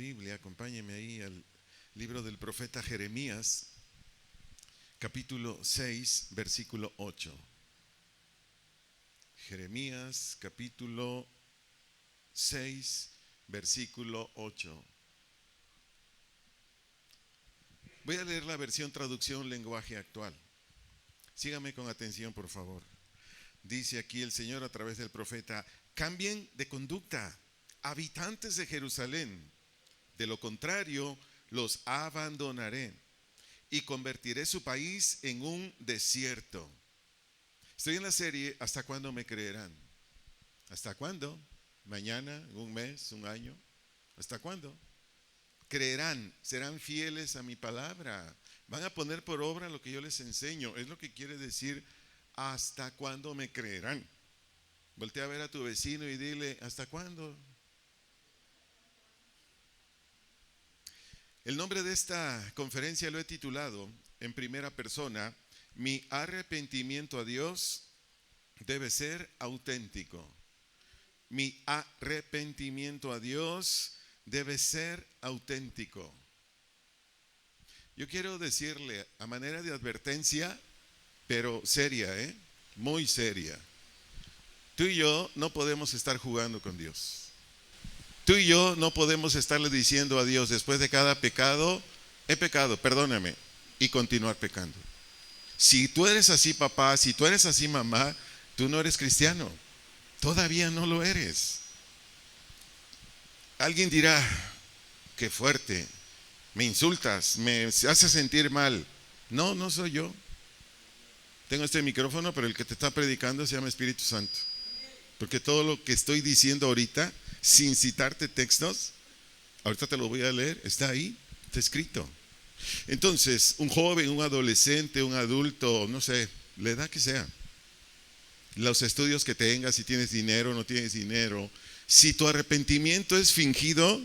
Biblia, acompáñeme ahí al libro del profeta Jeremías, capítulo 6, versículo 8. Jeremías, capítulo 6, versículo 8. Voy a leer la versión traducción lenguaje actual. Sígame con atención, por favor. Dice aquí el Señor a través del profeta: cambien de conducta, habitantes de Jerusalén. De lo contrario, los abandonaré y convertiré su país en un desierto. Estoy en la serie ¿Hasta cuándo me creerán? ¿Hasta cuándo? ¿Mañana? ¿Un mes? ¿Un año? ¿Hasta cuándo? Creerán, serán fieles a mi palabra, van a poner por obra lo que yo les enseño. Es lo que quiere decir ¿hasta cuándo me creerán? Voltea a ver a tu vecino y dile: ¿hasta cuándo? El nombre de esta conferencia lo he titulado en primera persona: mi arrepentimiento a Dios debe ser auténtico. Mi arrepentimiento a Dios debe ser auténtico. Yo quiero decirle a manera de advertencia, pero seria, muy seria. Tú y yo no podemos estar jugando con Dios. Tú y yo no podemos estarle diciendo a Dios después de cada pecado: he pecado, perdóname, y continuar pecando. Si tú eres así, papá, si tú eres así, mamá, tú no eres cristiano. Todavía no lo eres. Alguien dirá: qué fuerte, me insultas, me haces sentir mal. No, no soy yo. Tengo este micrófono, pero el que te está predicando se llama Espíritu Santo. Porque todo lo que estoy diciendo ahorita, sin citarte textos, ahorita te lo voy a leer, está ahí, está escrito. Entonces, un joven, un adolescente, un adulto, no sé, la edad que sea, los estudios que tengas, si tienes dinero o no tienes dinero, si tu arrepentimiento es fingido,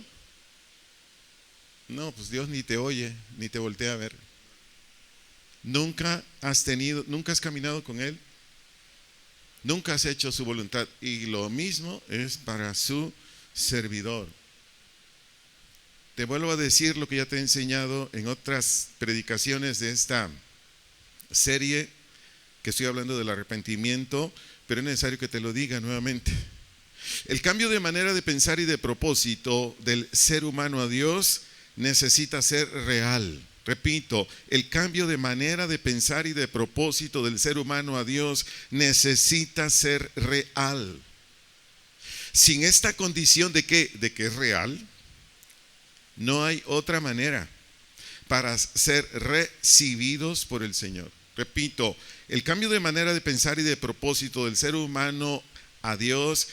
no, pues Dios ni te oye, ni te voltea a ver. Nunca has caminado con Él, nunca has hecho su voluntad, y lo mismo es para su servidor. Te vuelvo a decir lo que ya te he enseñado en otras predicaciones de esta serie, que estoy hablando del arrepentimiento, pero es necesario que te lo diga nuevamente. El cambio de manera de pensar y de propósito del ser humano a Dios necesita ser real. Repito, el cambio de manera de pensar y de propósito del ser humano a Dios necesita ser real. Sin esta condición de que es real, no hay otra manera para ser recibidos por el Señor. Repito, el cambio de manera de pensar y de propósito del ser humano a Dios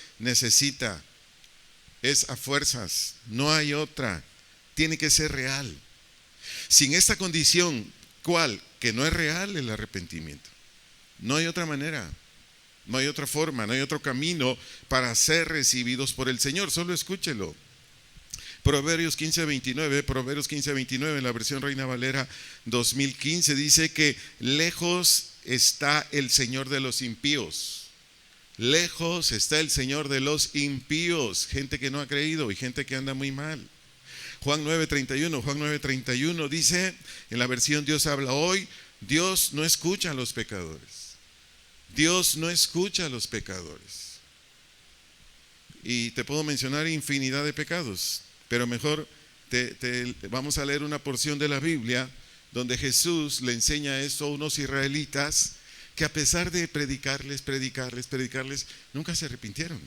es a fuerzas, no hay otra, tiene que ser real. Sin esta condición, ¿cuál? Que no es real el arrepentimiento. No hay otra manera, no hay otra forma, no hay otro camino para ser recibidos por el Señor. Solo escúchelo. Proverbios 15:29, en la versión Reina Valera 2015, dice que lejos está el Señor de los impíos. Lejos está el Señor de los impíos, gente que no ha creído y gente que anda muy mal. Juan 9:31 dice, en la versión Dios habla hoy: Dios no escucha a los pecadores. Dios no escucha a los pecadores. Y te puedo mencionar infinidad de pecados, pero mejor vamos a leer una porción de la Biblia donde Jesús le enseña esto a unos israelitas que, a pesar de predicarles, nunca se arrepintieron.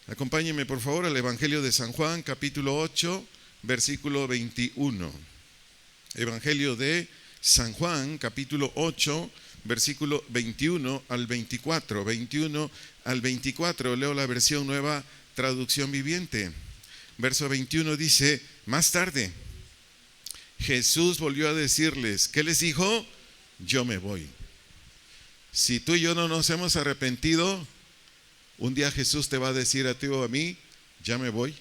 Acompáñenme por favor al Evangelio de San Juan, capítulo 8, versículo 21. Evangelio de San Juan, capítulo 8, versículo 21 al 24. 21 al 24, leo la versión Nueva Traducción Viviente. Verso 21 dice: más tarde Jesús volvió a decirles, ¿qué les dijo? Yo me voy. Si tú y yo no nos hemos arrepentido, un día Jesús te va a decir a ti o a mí: ya me voy.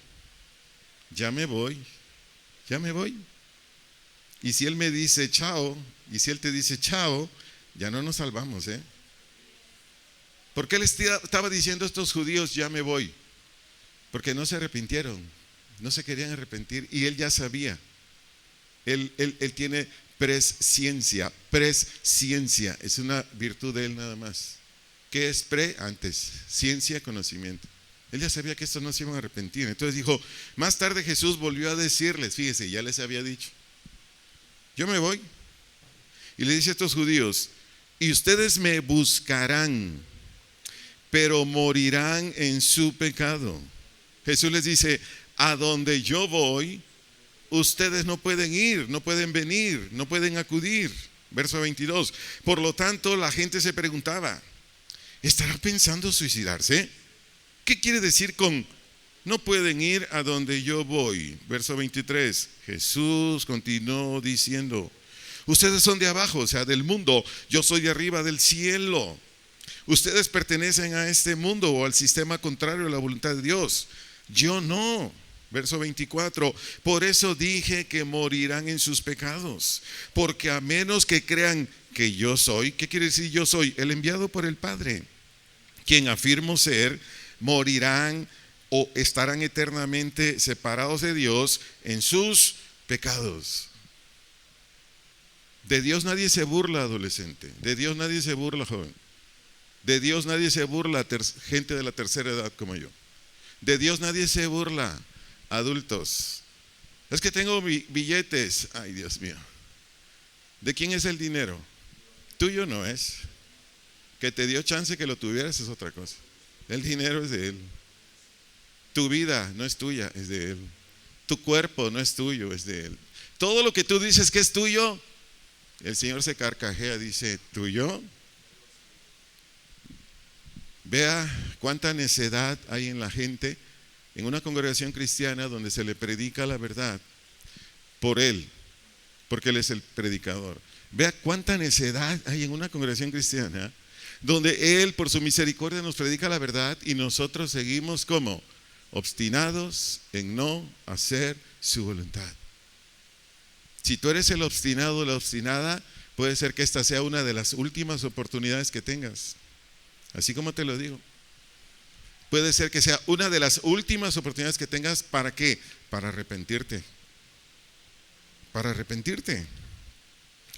Y si Él me dice chao, y si Él te dice chao, ya no nos salvamos, ¿Por qué les estaba diciendo a estos judíos: ya me voy? Porque no se arrepintieron. no se querían arrepentir y él ya sabía. Él tiene presciencia. Presciencia es una virtud de él nada más. ¿Qué es pre? Antes. Ciencia, conocimiento. Él ya sabía que estos no se iban a arrepentir. Entonces dijo, más tarde Jesús volvió a decirles, fíjese, ya les había dicho, yo me voy. Y le dice a estos judíos, y ustedes me buscarán, pero morirán en su pecado. Jesús les dice, a donde yo voy, ustedes no pueden ir, no pueden venir, no pueden acudir. Verso 22. Por lo tanto, la gente se preguntaba, ¿estará pensando suicidarse? ¿Qué quiere decir con no pueden ir a donde yo voy? Verso 23. Jesús continuó diciendo, ustedes son de abajo, o sea, del mundo, yo soy de arriba del cielo. Ustedes pertenecen a este mundo o al sistema contrario a la voluntad de Dios. Yo no. Verso 24, por eso dije que morirán en sus pecados, porque a menos que crean que yo soy, ¿qué quiere decir yo soy? El enviado por el Padre, quien afirmo ser, morirán o estarán eternamente separados de Dios en sus pecados. De Dios nadie se burla, adolescente. De Dios nadie se burla, joven. De Dios nadie se burla, gente de la tercera edad como yo. De Dios nadie se burla, adultos. Es que tengo billetes. Ay, Dios mío. ¿De quién es el dinero? Tuyo no es. Que te dio chance que lo tuvieras es otra cosa. El dinero es de Él. Tu vida no es tuya, es de Él. Tu cuerpo no es tuyo, es de Él. Todo lo que tú dices que es tuyo, el Señor se carcajea, dice, ¿tuyo? Vea cuánta necedad hay en la gente en una congregación cristiana donde se le predica la verdad por Él, porque Él es el predicador. Vea cuánta necedad hay en una congregación cristiana donde Él por su misericordia nos predica la verdad y nosotros seguimos como obstinados en no hacer su voluntad. Si tú eres el obstinado o la obstinada, puede ser que esta sea una de las últimas oportunidades que tengas. Así como te lo digo. Puede ser que sea una de las últimas oportunidades que tengas. ¿Para qué? Para arrepentirte. Para arrepentirte.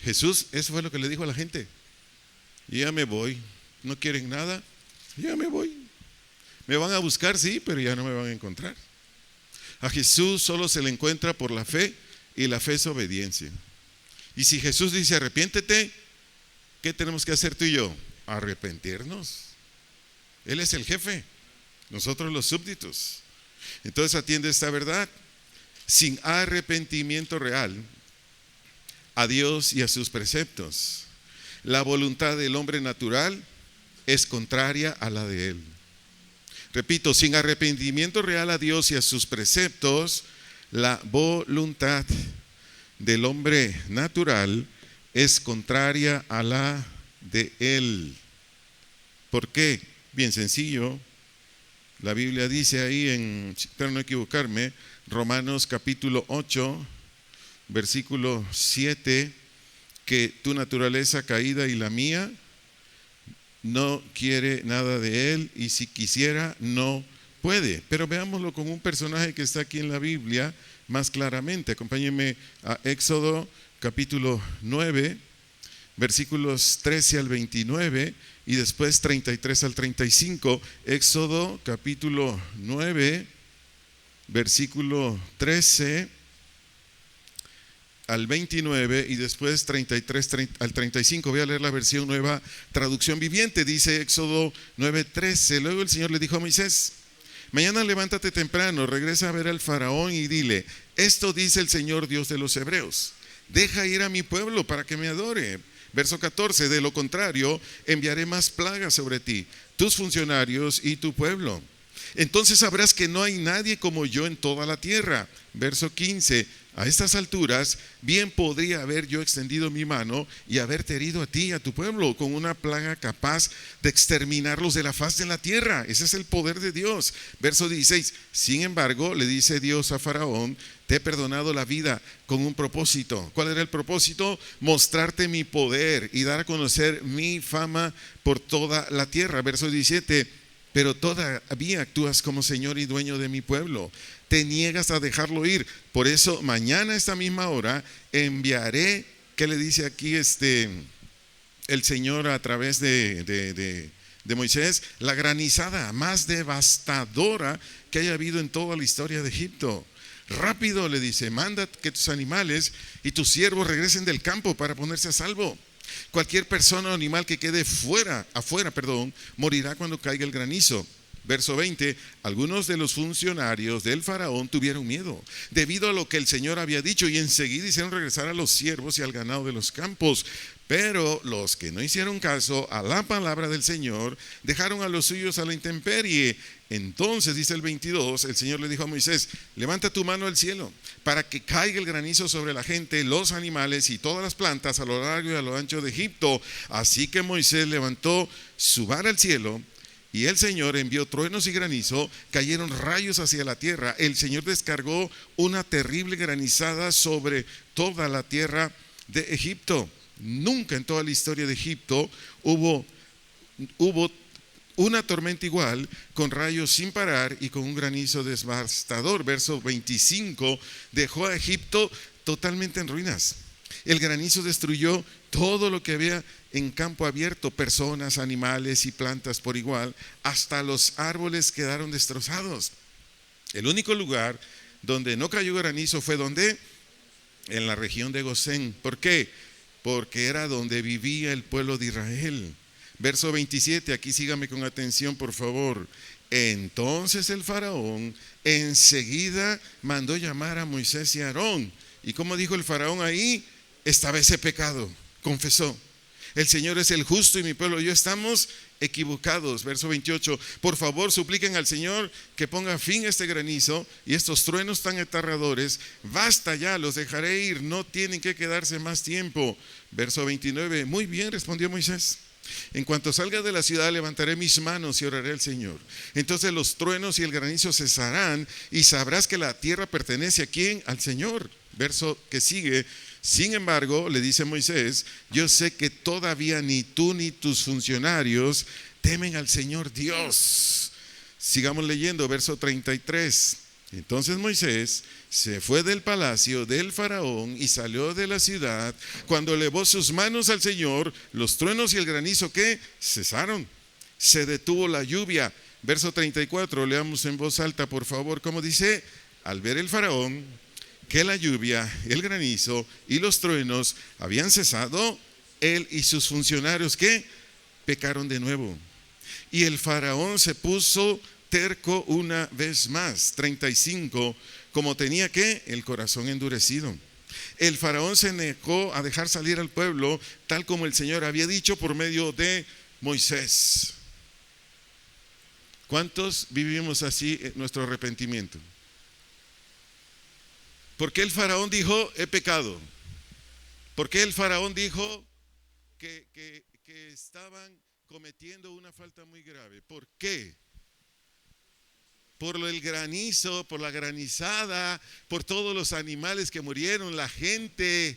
Jesús, eso fue lo que le dijo a la gente. Ya me voy. ¿No quieren nada? Ya me voy. Me van a buscar, sí, pero ya no me van a encontrar. A Jesús solo se le encuentra por la fe, y la fe es obediencia. Y si Jesús dice arrepiéntete, ¿qué tenemos que hacer tú y yo? Arrepentirnos. Él es el jefe, nosotros los súbditos. Entonces atiende esta verdad. Sin arrepentimiento real a Dios y a sus preceptos, la voluntad del hombre natural es contraria a la de Él. Repito, sin arrepentimiento real a Dios y a sus preceptos, la voluntad del hombre natural es contraria a la de Él. ¿Por qué? Bien sencillo. La Biblia dice ahí espero no equivocarme, Romanos capítulo 8, versículo 7, que tu naturaleza caída y la mía no quiere nada de Él, y si quisiera no puede. Pero veámoslo con un personaje que está aquí en la Biblia más claramente. Acompáñenme a Éxodo capítulo 9, versículos 13 al 29 y después 33 al 35. Éxodo capítulo 9, versículo 13 al 29 y después 33 al 35. Voy a leer la versión Nueva Traducción Viviente. Dice Éxodo 9:13. Luego el Señor le dijo a Moisés: mañana levántate temprano, regresa a ver al faraón y dile: esto dice el Señor Dios de los hebreos, deja ir a mi pueblo para que me adore. Verso 14, de lo contrario enviaré más plagas sobre ti, tus funcionarios y tu pueblo. Entonces sabrás que no hay nadie como yo en toda la tierra. Verso 15, a estas alturas bien podría haber yo extendido mi mano y haberte herido a ti y a tu pueblo con una plaga capaz de exterminarlos de la faz de la tierra. Ese es el poder de Dios. Verso 16, sin embargo, le dice Dios a Faraón: te he perdonado la vida con un propósito. ¿Cuál era el propósito? Mostrarte mi poder y dar a conocer mi fama por toda la tierra. Verso 17, pero todavía actúas como Señor y dueño de mi pueblo. te niegas a dejarlo ir. Por eso mañana a esta misma hora enviaré, ¿qué le dice aquí el Señor a través de Moisés? La granizada más devastadora que haya habido en toda la historia de Egipto. Rápido, le dice, manda que tus animales y tus siervos regresen del campo para ponerse a salvo. Cualquier persona o animal que quede afuera, morirá cuando caiga el granizo. Verso 20, algunos de los funcionarios del faraón tuvieron miedo debido a lo que el Señor había dicho y enseguida hicieron regresar a los siervos y al ganado de los campos. Pero los que no hicieron caso a la palabra del Señor dejaron a los suyos a la intemperie. Entonces, dice el 22, el Señor le dijo a Moisés: levanta tu mano al cielo para que caiga el granizo sobre la gente, los animales y todas las plantas a lo largo y a lo ancho de Egipto. Así que Moisés levantó su vara al cielo y el Señor envió truenos y granizo, cayeron rayos hacia la tierra. El Señor descargó una terrible granizada sobre toda la tierra de Egipto. Nunca en toda la historia de Egipto hubo una tormenta igual, con rayos sin parar y con un granizo devastador. Verso 25, dejó a Egipto totalmente en ruinas. El granizo destruyó todo lo que había en campo abierto, personas, animales y plantas por igual. Hasta los árboles quedaron destrozados. El único lugar donde no cayó granizo fue ¿dónde? En la región de Gosén. ¿Por qué? Porque era donde vivía el pueblo de Israel. Verso 27, aquí sígame con atención, por favor. Entonces el faraón enseguida mandó llamar a Moisés y a Aarón. ¿Y cómo dijo el faraón ahí? Esta vez he pecado, confesó. El Señor es el justo y mi pueblo y yo estamos equivocados. Verso 28, por favor supliquen al Señor que ponga fin a este granizo y estos truenos tan aterradores. Basta ya, los dejaré ir, no tienen que quedarse más tiempo. Verso 29, muy bien, respondió Moisés. En cuanto salga de la ciudad levantaré mis manos y oraré al Señor. Entonces los truenos y el granizo cesarán y sabrás que la tierra pertenece ¿a quién? Al Señor. Verso que sigue, sin embargo, le dice Moisés, yo sé que todavía ni tú ni tus funcionarios temen al Señor Dios. Sigamos leyendo, verso 33. Entonces Moisés se fue del palacio del faraón y salió de la ciudad. Cuando elevó sus manos al Señor, los truenos y el granizo ¿qué? Cesaron. Se detuvo la lluvia. Verso 34, leamos en voz alta, por favor, ¿cómo dice? Al ver el faraón que la lluvia, el granizo y los truenos habían cesado, él y sus funcionarios ¿qué? Pecaron de nuevo. Y el faraón se puso terco una vez más. 35, como tenía ¿qué? El corazón endurecido. El faraón se negó a dejar salir al pueblo, tal como el Señor había dicho por medio de Moisés. ¿Cuántos vivimos así en nuestro arrepentimiento? ¿Por qué el faraón dijo, he pecado? ¿Por qué el faraón dijo que estaban cometiendo una falta muy grave? ¿Por qué? Por el granizo, por la granizada, por todos los animales que murieron, la gente.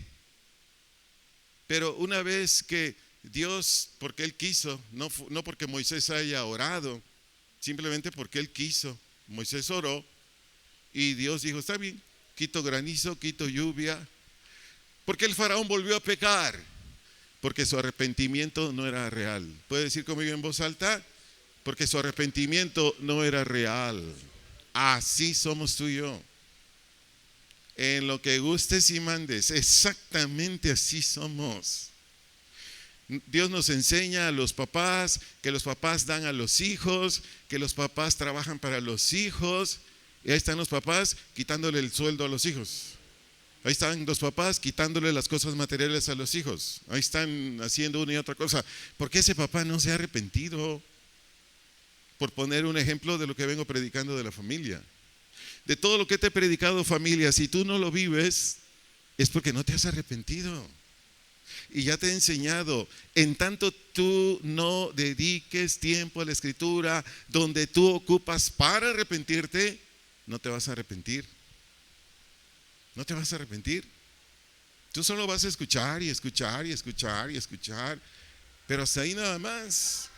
Pero una vez que Dios, porque Él quiso, no porque Moisés haya orado, simplemente porque Él quiso. Moisés oró y Dios dijo, está bien, quito granizo, quito lluvia. Porque el faraón volvió a pecar, porque su arrepentimiento no era real. ¿Puede decir conmigo en voz alta? Porque su arrepentimiento no era real. Así somos tú y yo. En lo que gustes y mandes, exactamente así somos. Dios nos enseña a los papás, que los papás dan a los hijos, que los papás trabajan para los hijos. Y ahí están los papás quitándole el sueldo a los hijos. Ahí están los papás quitándole las cosas materiales a los hijos. Ahí están haciendo una y otra cosa. ¿Por qué ese papá no se ha arrepentido? Por poner un ejemplo de lo que vengo predicando de la familia. De todo lo que te he predicado, familia, si tú no lo vives, es porque no te has arrepentido. Y ya te he enseñado, en tanto tú no dediques tiempo a la escritura, donde tú ocupas para arrepentirte, no te vas a arrepentir. No te vas a arrepentir. Tú solo vas a escuchar y escuchar y escuchar y escuchar, pero hasta ahí nada más.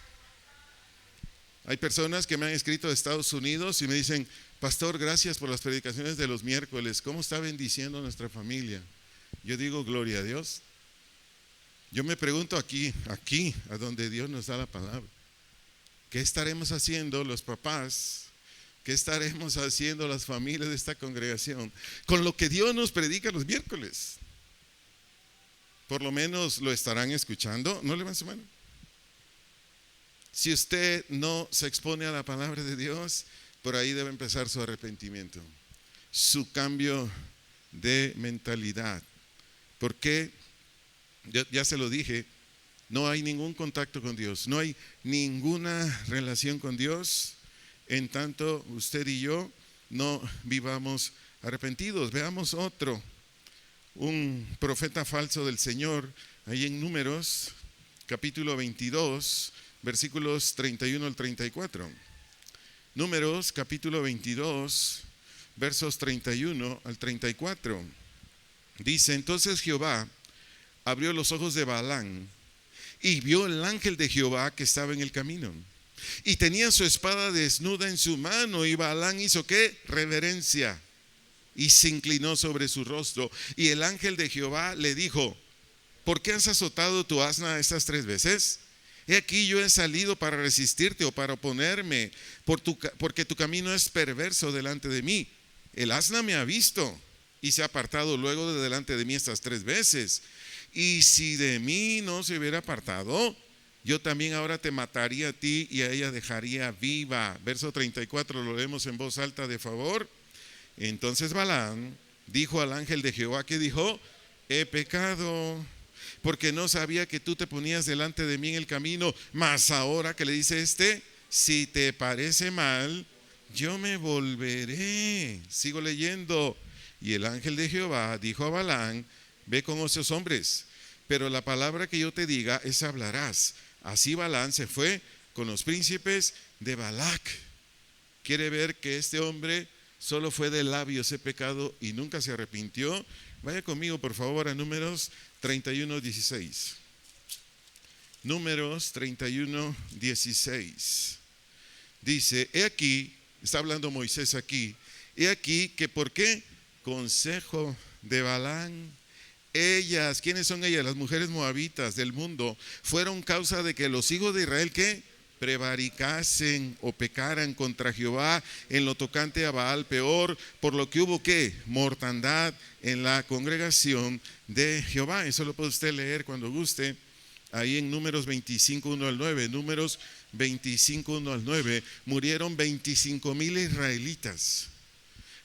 Hay personas que me han escrito de Estados Unidos y me dicen: pastor, gracias por las predicaciones de los miércoles, ¿cómo está bendiciendo a nuestra familia? Yo digo: gloria a Dios. Yo me pregunto aquí, a donde Dios nos da la palabra, ¿qué estaremos haciendo los papás? ¿Qué estaremos haciendo las familias de esta congregación con lo que Dios nos predica los miércoles? Por lo menos lo estarán escuchando. No levanten su mano. Si usted no se expone a la palabra de Dios, por ahí debe empezar su arrepentimiento, su cambio de mentalidad. Porque ya se lo dije, no hay ningún contacto con Dios, no hay ninguna relación con Dios en tanto usted y yo no vivamos arrepentidos. Veamos otro, un profeta falso del Señor, ahí en Números, capítulo 22, versículos 31 al 34. Números, capítulo 22, versos 31 al 34. Dice: entonces Jehová abrió los ojos de Balaam y vio el ángel de Jehová que estaba en el camino, y tenía su espada desnuda en su mano, y Balaam hizo ¿qué? Reverencia, y se inclinó sobre su rostro. Y el ángel de Jehová le dijo: ¿por qué has azotado tu asna estas 3 veces? He aquí yo he salido para resistirte o para oponerme, porque tu camino es perverso delante de mí. El asna me ha visto y se ha apartado luego de delante de mí estas 3 veces. Y si de mí no se hubiera apartado, yo también ahora te mataría a ti y a ella dejaría viva. Verso 34, lo leemos en voz alta, de favor. Entonces Balaam dijo al ángel de Jehová, ¿qué dijo? He pecado, porque no sabía que tú te ponías delante de mí en el camino. Mas ahora, que le dice si te parece mal, yo me volveré. Sigo leyendo. Y el ángel de Jehová dijo a Balaam: ve con esos hombres, pero la palabra que yo te diga, esa hablarás. Así Balaam se fue con los príncipes de Balac. Quiere ver que este hombre solo fue de labios ese pecado y nunca se arrepintió. Vaya conmigo por favor a Números 31:16. Números 31:16. Dice: he aquí, está hablando Moisés aquí, he aquí que por qué consejo de Balaam, ellas, ¿quiénes son ellas? Las mujeres moabitas del mundo, fueron causa de que los hijos de Israel ¿qué? Prevaricasen o pecaran contra Jehová en lo tocante a Baal peor, por lo que hubo ¿qué? Mortandad en la congregación de Jehová. Eso lo puede usted leer cuando guste, ahí en Números 25:1 al 9. Números 25:1 al 9. Murieron 25,000 israelitas,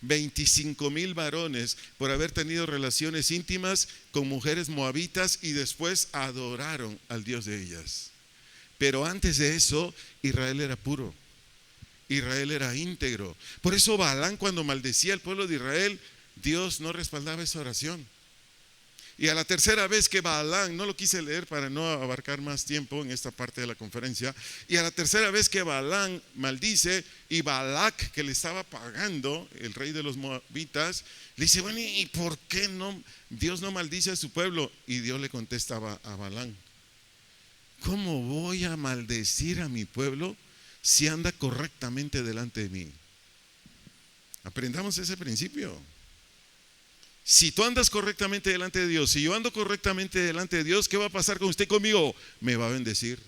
25,000 varones, por haber tenido relaciones íntimas con mujeres moabitas y después adoraron al Dios de ellas. Pero antes de eso, Israel era puro, Israel era íntegro. Por eso Balaam, cuando maldecía al pueblo de Israel, Dios no respaldaba esa oración. Y a la tercera vez que Balaam, no lo quise leer para no abarcar más tiempo en esta parte de la conferencia, y a la tercera vez que Balaam maldice, y Balac, que le estaba pagando, el rey de los moabitas, le dice: bueno, ¿y por qué no Dios no maldice a su pueblo? Y Dios le contestaba a Balaam: ¿cómo voy a maldecir a mi pueblo si anda correctamente delante de mí? Aprendamos ese principio. Si tú andas correctamente delante de Dios, si yo ando correctamente delante de Dios, ¿qué va a pasar con usted y conmigo? Me va a bendecir.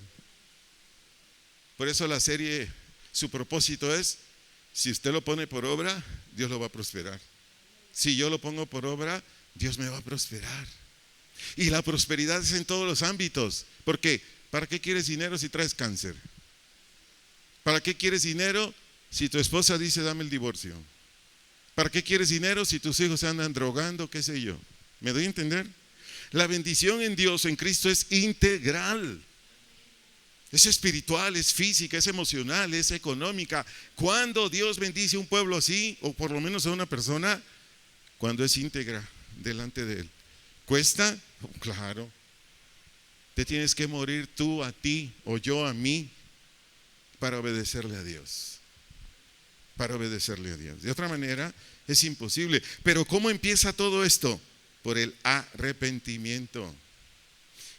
Por eso la serie, su propósito es: si usted lo pone por obra, Dios lo va a prosperar. Si yo lo pongo por obra, Dios me va a prosperar. Y la prosperidad es en todos los ámbitos. ¿Por qué? ¿Para qué quieres dinero si traes cáncer? ¿Para qué quieres dinero si tu esposa dice dame el divorcio? ¿Para qué quieres dinero si tus hijos se andan drogando? ¿Qué sé yo? ¿Me doy a entender? La bendición en Dios, en Cristo, es integral. Es espiritual, es física, es emocional, es económica. ¿Cuándo Dios bendice a un pueblo así? O por lo menos a una persona, cuando es íntegra delante de Él. ¿Cuesta? Claro. Te tienes que morir tú a ti o yo a mí para obedecerle a Dios. Para obedecerle a Dios. De otra manera es imposible. Pero ¿cómo empieza todo esto? Por el arrepentimiento.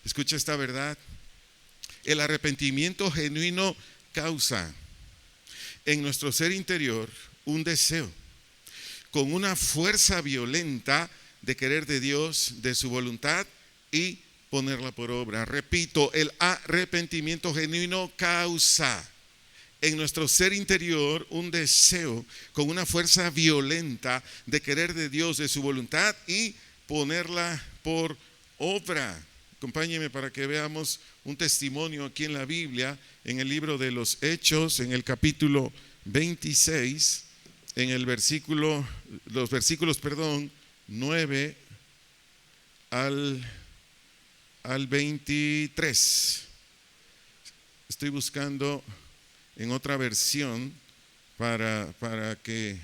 Escucha esta verdad. El arrepentimiento genuino causa en nuestro ser interior un deseo, con una fuerza violenta de querer de Dios, de su voluntad y ponerla por obra. Repito, el arrepentimiento genuino causa en nuestro ser interior un deseo con una fuerza violenta de querer de Dios, de su voluntad y ponerla por obra. Acompáñenme para que veamos un testimonio aquí en la Biblia, en el libro de los Hechos, en el capítulo 26, en el los versículos 9 al 23. Estoy buscando en otra versión para que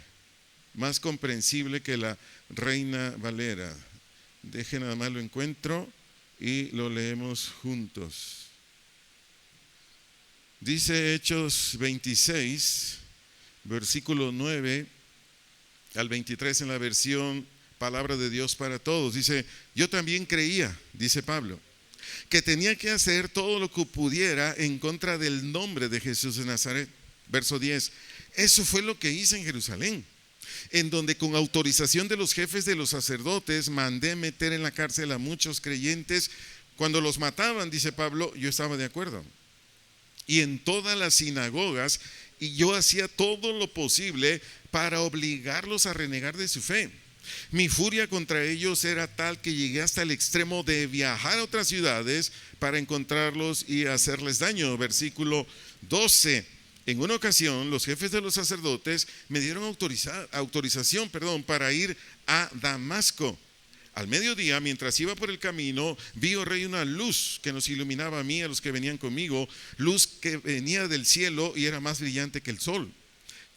más comprensible que la Reina Valera. Deje nada más lo encuentro y lo leemos juntos. Dice Hechos 26, versículo 9 al 23 en la versión Palabra de Dios para Todos. Dice: yo también creía, dice Pablo, que tenía que hacer todo lo que pudiera en contra del nombre de Jesús de Nazaret. Verso 10, eso fue lo que hice en Jerusalén, en donde con autorización de los jefes de los sacerdotes mandé meter en la cárcel a muchos creyentes. Cuando los mataban, dice Pablo, yo estaba de acuerdo. Y en todas las sinagogas, y yo hacía todo lo posible para obligarlos a renegar de su fe. Mi furia contra ellos era tal que llegué hasta el extremo de viajar a otras ciudades para encontrarlos y hacerles daño. Versículo 12. En una ocasión, los jefes de los sacerdotes me dieron autorización para ir a Damasco. Al mediodía, mientras iba por el camino, vi, oh rey, una luz que nos iluminaba a mí y a los que venían conmigo, luz que venía del cielo y era más brillante que el sol.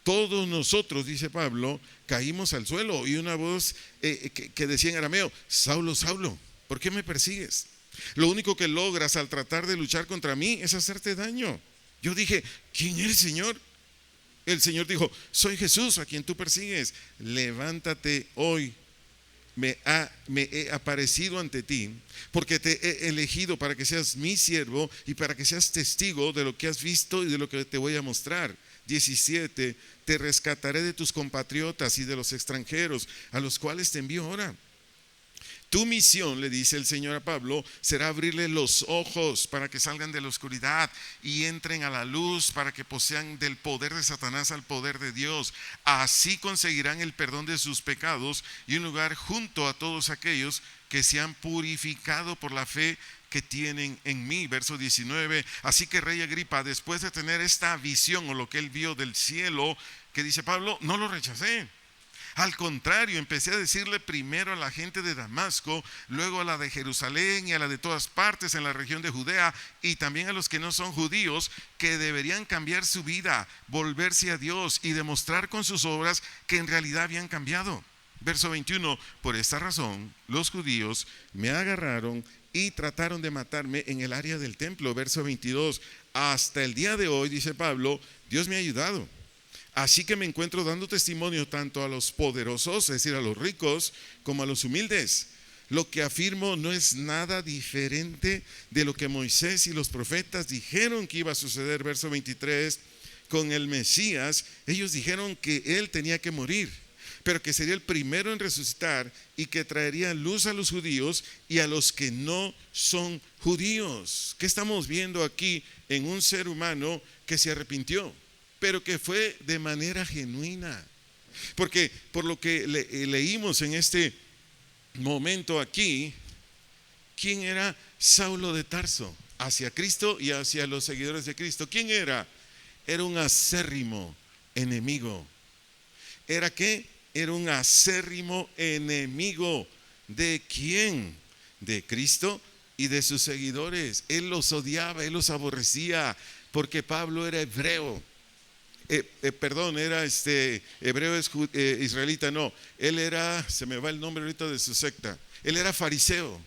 Todos nosotros, dice Pablo, caímos al suelo y una voz que decía en arameo: Saulo, Saulo, ¿por qué me persigues? Lo único que logras al tratar de luchar contra mí es hacerte daño. Yo dije: ¿quién eres, Señor? El Señor dijo: soy Jesús a quien tú persigues. Levántate hoy. Me he aparecido ante ti, porque te he elegido para que seas mi siervo y para que seas testigo de lo que has visto y de lo que te voy a mostrar. 17. Te rescataré de tus compatriotas y de los extranjeros a los cuales te envío ahora. Tu misión, le dice el Señor a Pablo, será abrirle los ojos para que salgan de la oscuridad y entren a la luz, para que posean del poder de Satanás al poder de Dios. Así conseguirán el perdón de sus pecados y un lugar junto a todos aquellos que se han purificado por la fe que tienen en mí. Verso 19. Así que rey Agripa, después de tener esta visión o lo que él vio del cielo, que dice Pablo, no lo rechacé. Al contrario, empecé a decirle primero a la gente de Damasco, luego a la de Jerusalén y a la de todas partes en la región de Judea, y también a los que no son judíos, que deberían cambiar su vida, volverse a Dios y demostrar con sus obras que en realidad habían cambiado. Verso 21, por esta razón los judíos me agarraron y trataron de matarme en el área del templo. Verso 22, hasta el día de hoy, dice Pablo, Dios me ha ayudado. Así que me encuentro dando testimonio tanto a los poderosos, es decir, a los ricos, como a los humildes. Lo que afirmo no es nada diferente de lo que Moisés y los profetas dijeron que iba a suceder. Verso 23, con el Mesías, ellos dijeron que él tenía que morir, pero que sería el primero en resucitar y que traería luz a los judíos y a los que no son judíos. ¿Qué estamos viendo aquí en un ser humano que se arrepintió, pero que fue de manera genuina? Porque por lo que leímos en este momento aquí, ¿quién era Saulo de Tarso? Hacia Cristo y hacia los seguidores de Cristo. ¿Quién era? Era un acérrimo enemigo. ¿Era qué? Era un acérrimo enemigo. ¿De quién? De Cristo y de sus seguidores. Él los odiaba, él los aborrecía, porque Pablo era hebreo. Era hebreo es israelita, no, él era, se me va el nombre ahorita de su secta, él era fariseo,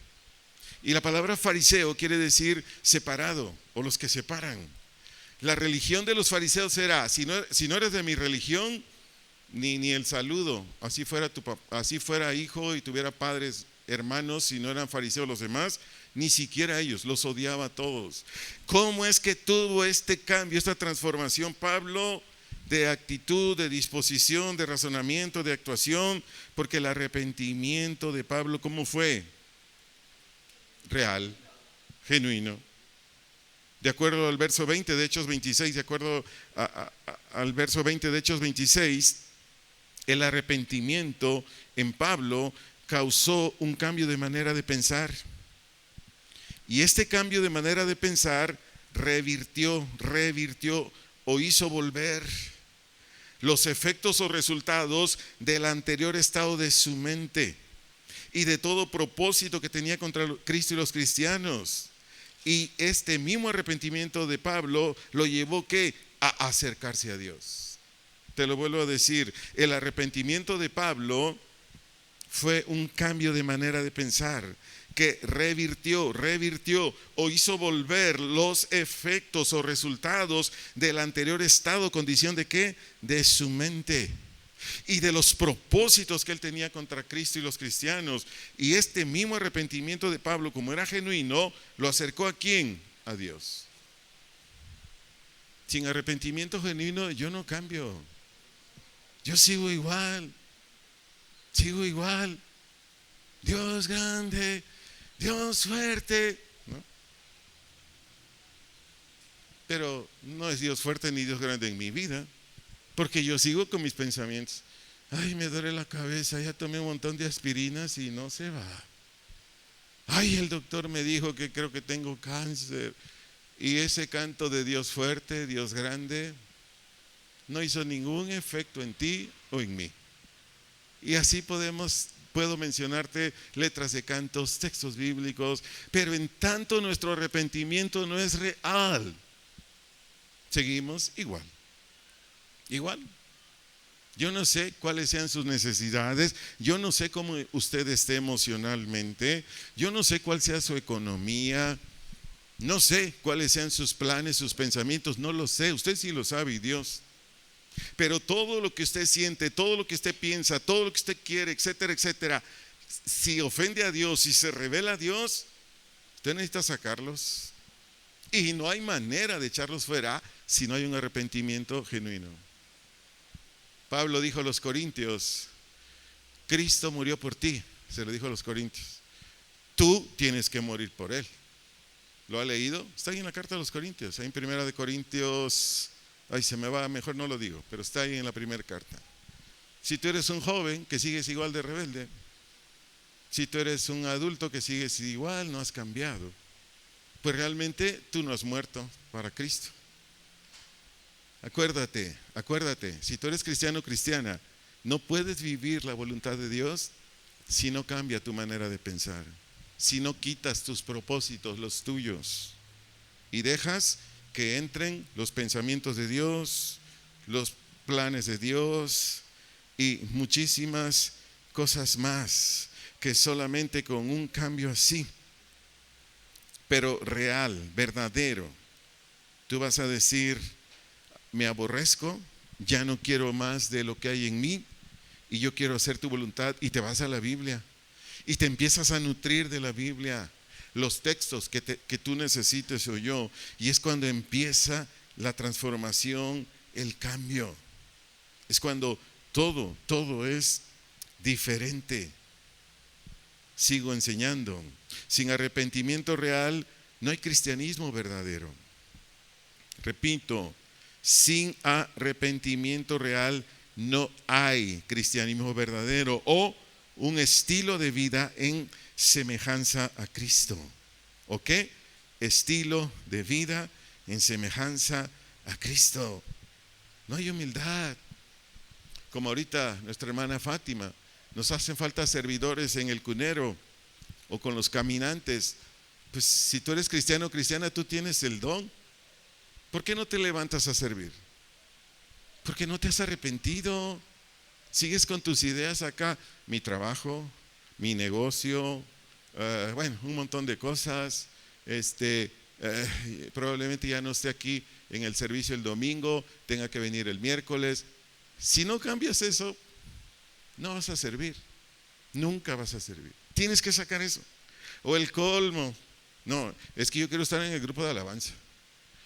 y la palabra fariseo quiere decir separado o los que separan. La religión de los fariseos era, si no eres de mi religión, ni el saludo, así fuera hijo y tuviera padres, hermanos, si no eran fariseos los demás, ni siquiera ellos, los odiaba a todos. ¿Cómo es que tuvo este cambio, esta transformación Pablo? de actitud, de disposición, de razonamiento, de actuación, porque el arrepentimiento de Pablo, ¿cómo fue? Real, genuino. De acuerdo al verso 20 de Hechos 26, de acuerdo al verso 20 de Hechos 26, el arrepentimiento en Pablo causó un cambio de manera de pensar. Y este cambio de manera de pensar revirtió o hizo volver los efectos o resultados del anterior estado de su mente y de todo propósito que tenía contra Cristo y los cristianos. Y este mismo arrepentimiento de Pablo lo llevó ¿qué? A acercarse a Dios. Te lo vuelvo a decir, el arrepentimiento de Pablo fue un cambio de manera de pensar que revirtió o hizo volver los efectos o resultados del anterior estado, condición de ¿qué? De su mente y de los propósitos que él tenía contra Cristo y los cristianos. Y este mismo arrepentimiento de Pablo, como era genuino, lo acercó ¿a quién? A Dios. Sin arrepentimiento genuino yo no cambio, yo sigo igual. Dios grande, Dios fuerte, ¿no? Pero no es Dios fuerte ni Dios grande en mi vida, porque yo sigo con mis pensamientos. Ay, me duele la cabeza, ya tomé un montón de aspirinas y no se va. Ay, el doctor me dijo que creo que tengo cáncer. Y ese canto de Dios fuerte, Dios grande, no hizo ningún efecto en ti o en mí. Y así puedo mencionarte letras de cantos, textos bíblicos, pero en tanto nuestro arrepentimiento no es real, seguimos igual. Yo no sé cuáles sean sus necesidades, yo no sé cómo usted esté emocionalmente, yo no sé cuál sea su economía, no sé cuáles sean sus planes, sus pensamientos, no lo sé, usted sí lo sabe y Dios. Pero todo lo que usted siente, todo lo que usted piensa, todo lo que usted quiere, etcétera, etcétera, si ofende a Dios, si se revela a Dios, usted necesita sacarlos. Y no hay manera de echarlos fuera si no hay un arrepentimiento genuino. Pablo dijo a los corintios, Cristo murió por ti, se lo dijo a los corintios. Tú tienes que morir por él. ¿Lo ha leído? Está ahí en la carta de los corintios, ahí en primera de Corintios. Ay, se me va, mejor no lo digo, pero está ahí en la primera carta. Si tú eres un joven que sigues igual de rebelde, si tú eres un adulto que sigues igual, no has cambiado, pues realmente tú no has muerto para Cristo. Acuérdate, si tú eres cristiano o cristiana, no puedes vivir la voluntad de Dios si no cambia tu manera de pensar, si no quitas tus propósitos, los tuyos, y dejas que entren los pensamientos de Dios, los planes de Dios y muchísimas cosas más, que solamente con un cambio así, pero real, verdadero, tú vas a decir, me aborrezco, ya no quiero más de lo que hay en mí y yo quiero hacer tu voluntad, y te vas a la Biblia y te empiezas a nutrir de la Biblia, los textos que tú necesites o yo, y es cuando empieza la transformación, el cambio. Es cuando todo es diferente. Sigo enseñando. Sin arrepentimiento real no hay cristianismo verdadero. Repito, sin arrepentimiento real no hay cristianismo verdadero o un estilo de vida en semejanza a Cristo. ¿Ok? Estilo de vida en semejanza a Cristo. No hay humildad. Como ahorita nuestra hermana Fátima, nos hacen falta servidores en el cunero o con los caminantes. Pues si tú eres cristiano o cristiana, tú tienes el don. ¿Por qué no te levantas a servir? Porque no te has arrepentido. Sigues con tus ideas acá, mi trabajo, mi negocio, bueno, un montón de cosas. Probablemente ya no esté aquí en el servicio el domingo, tenga que venir el miércoles. Si no cambias eso, no vas a servir, nunca vas a servir. Tienes que sacar eso. O el colmo, no, es que yo quiero estar en el grupo de alabanza.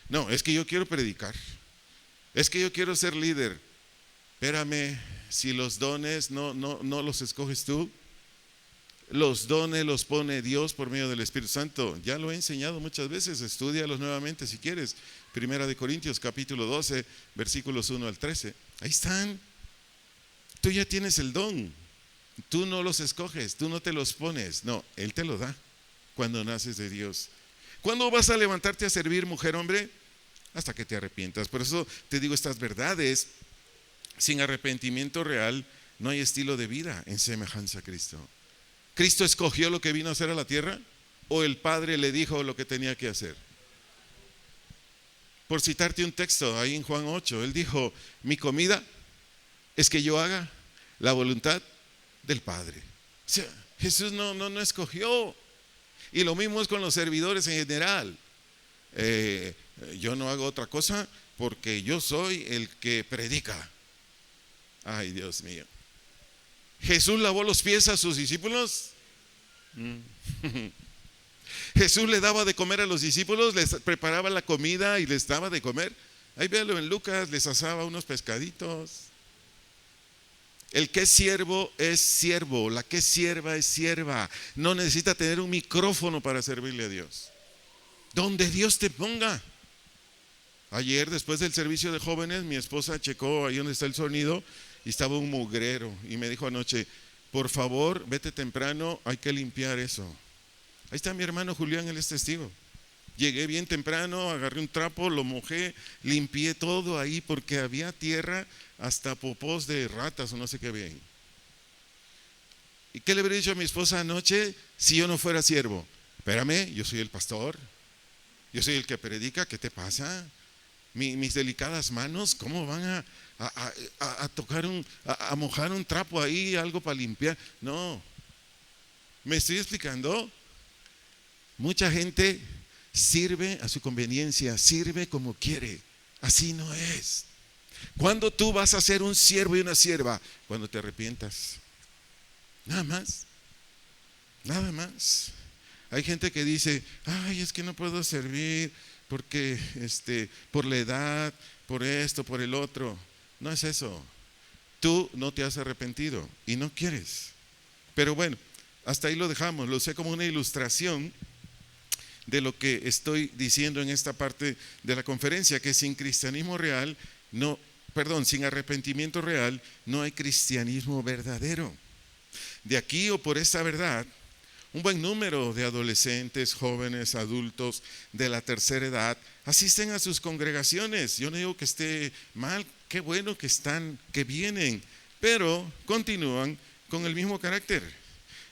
No, es que yo quiero predicar. Es que yo quiero ser líder. Espérame, si los dones no los escoges tú, los dones los pone Dios por medio del Espíritu Santo. Ya lo he enseñado muchas veces, estúdialos nuevamente si quieres. Primera de Corintios capítulo 12, versículos 1 al 13. Ahí están. Tú ya tienes el don. Tú no los escoges, tú no te los pones. No, Él te lo da cuando naces de Dios. ¿Cuándo vas a levantarte a servir, mujer, hombre? Hasta que te arrepientas. Por eso te digo estas verdades. Sin arrepentimiento real no hay estilo de vida en semejanza a Cristo. ¿Cristo escogió lo que vino a hacer a la tierra? ¿O el Padre le dijo lo que tenía que hacer? Por citarte un texto, ahí en Juan 8, Él dijo, mi comida es que yo haga la voluntad del Padre. O sea, Jesús no escogió. Y lo mismo es con los servidores en general. Yo no hago otra cosa porque yo soy el que predica. Ay, Dios mío. ¿Jesús lavó los pies a sus discípulos? Jesús le daba de comer a los discípulos, les preparaba la comida y les daba de comer. Ahí véalo en Lucas, les asaba unos pescaditos. El que es siervo, la que es sierva es sierva. No necesita tener un micrófono para servirle a Dios. Donde Dios te ponga. Ayer, después del servicio de jóvenes, mi esposa checó ahí donde está el sonido y estaba un mugrero y me dijo anoche, por favor, vete temprano, hay que limpiar eso. Ahí está mi hermano Julián, él es testigo. Llegué bien temprano, agarré un trapo, lo mojé, limpié todo ahí porque había tierra, hasta popós de ratas o no sé qué había ahí. ¿Y qué le habría dicho a mi esposa anoche si yo no fuera siervo? Espérame, yo soy el pastor, yo soy el que predica, ¿qué te pasa? Mis delicadas manos, ¿cómo van a tocar a mojar un trapo ahí, algo para limpiar? No, ¿me estoy explicando? Mucha gente sirve a su conveniencia, sirve como quiere. Así no es. ¿Cuándo tú vas a ser un siervo y una sierva? Cuando te arrepientas. Nada más. Nada más. Hay gente que dice, ay, es que no puedo servir porque por la edad, por esto, por el otro. No es eso. Tú no te has arrepentido y no quieres. Pero bueno, hasta ahí lo dejamos. Lo sé como una ilustración de lo que estoy diciendo en esta parte de la conferencia, que sin cristianismo real, sin arrepentimiento real, no hay cristianismo verdadero. De aquí o por esta verdad, un buen número de adolescentes, jóvenes, adultos de la tercera edad asisten a sus congregaciones. Yo no digo que esté mal, qué bueno que están, que vienen, pero continúan con el mismo carácter,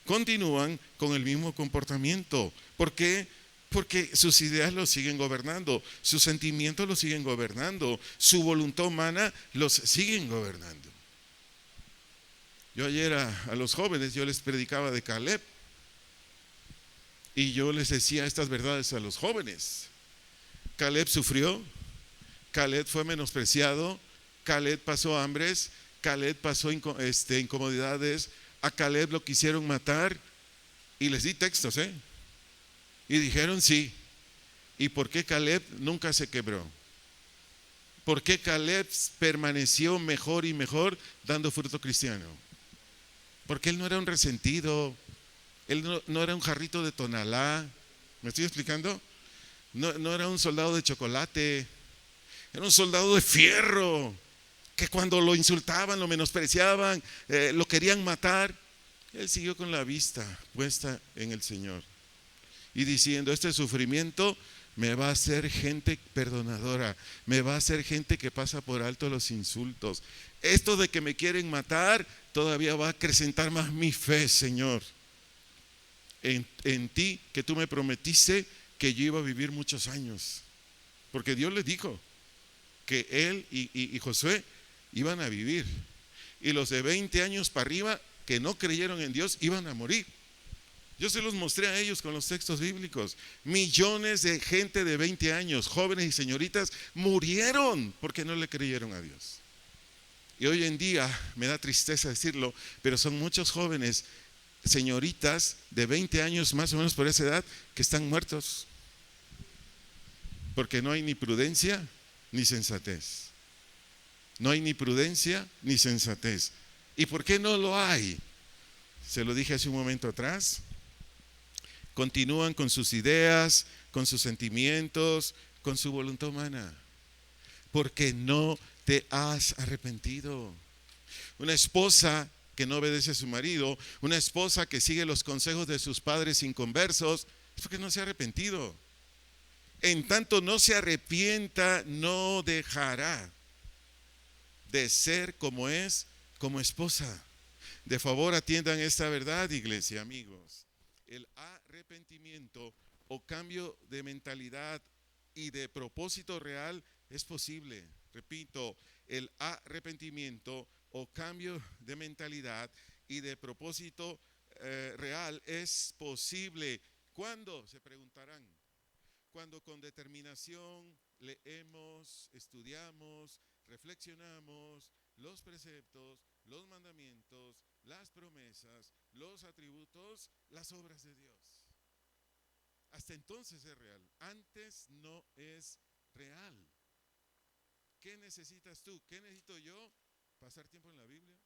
continúan con el mismo comportamiento. ¿Por qué? Porque sus ideas los siguen gobernando, sus sentimientos los siguen gobernando, su voluntad humana los siguen gobernando. Yo ayer a los jóvenes, yo les predicaba de Caleb y yo les decía estas verdades a los jóvenes. Caleb sufrió, Caleb fue menospreciado, Caleb pasó hambres, Caleb pasó incomodidades, a Caleb lo quisieron matar y les di textos, y dijeron sí. ¿Y por qué Caleb nunca se quebró? ¿Por qué Caleb permaneció mejor y mejor dando fruto cristiano? Porque él no era un resentido, él no era un jarrito de Tonalá. ¿Me estoy explicando? No era un soldado de chocolate, era un soldado de fierro, que cuando lo insultaban, lo menospreciaban, lo querían matar, él siguió con la vista puesta en el Señor y diciendo, este sufrimiento me va a hacer gente perdonadora, me va a hacer gente que pasa por alto los insultos. Esto de que me quieren matar todavía va a acrecentar más mi fe, Señor, en ti, que tú me prometiste que yo iba a vivir muchos años, porque Dios les dijo que él y Josué iban a vivir, y los de 20 años para arriba que no creyeron en Dios iban a morir. Yo se los mostré a ellos con los textos bíblicos. Millones de gente de 20 años, jóvenes y señoritas, murieron porque no le creyeron a Dios. Y hoy en día, me da tristeza decirlo, pero son muchos jóvenes, señoritas de 20 años más o menos por esa edad, que están muertos porque no hay ni prudencia ni sensatez. No hay ni prudencia ni sensatez. ¿Y por qué no lo hay? Se lo dije hace un momento atrás. Continúan con sus ideas, con sus sentimientos, con su voluntad humana. Porque no te has arrepentido. Una esposa que no obedece a su marido, una esposa que sigue los consejos de sus padres inconversos, es porque no se ha arrepentido. En tanto no se arrepienta, no dejará de ser como es, como esposa. De favor atiendan esta verdad, iglesia, amigos. El arrepentimiento o cambio de mentalidad y de propósito real es posible. Repito, el arrepentimiento o cambio de mentalidad y de propósito real es posible. ¿Cuándo? Se preguntarán. Cuando con determinación leemos, estudiamos, reflexionamos los preceptos, los mandamientos, las promesas, los atributos, las obras de Dios. Hasta entonces es real. Antes no es real. ¿Qué necesitas tú? ¿Qué necesito yo? Pasar tiempo en la Biblia,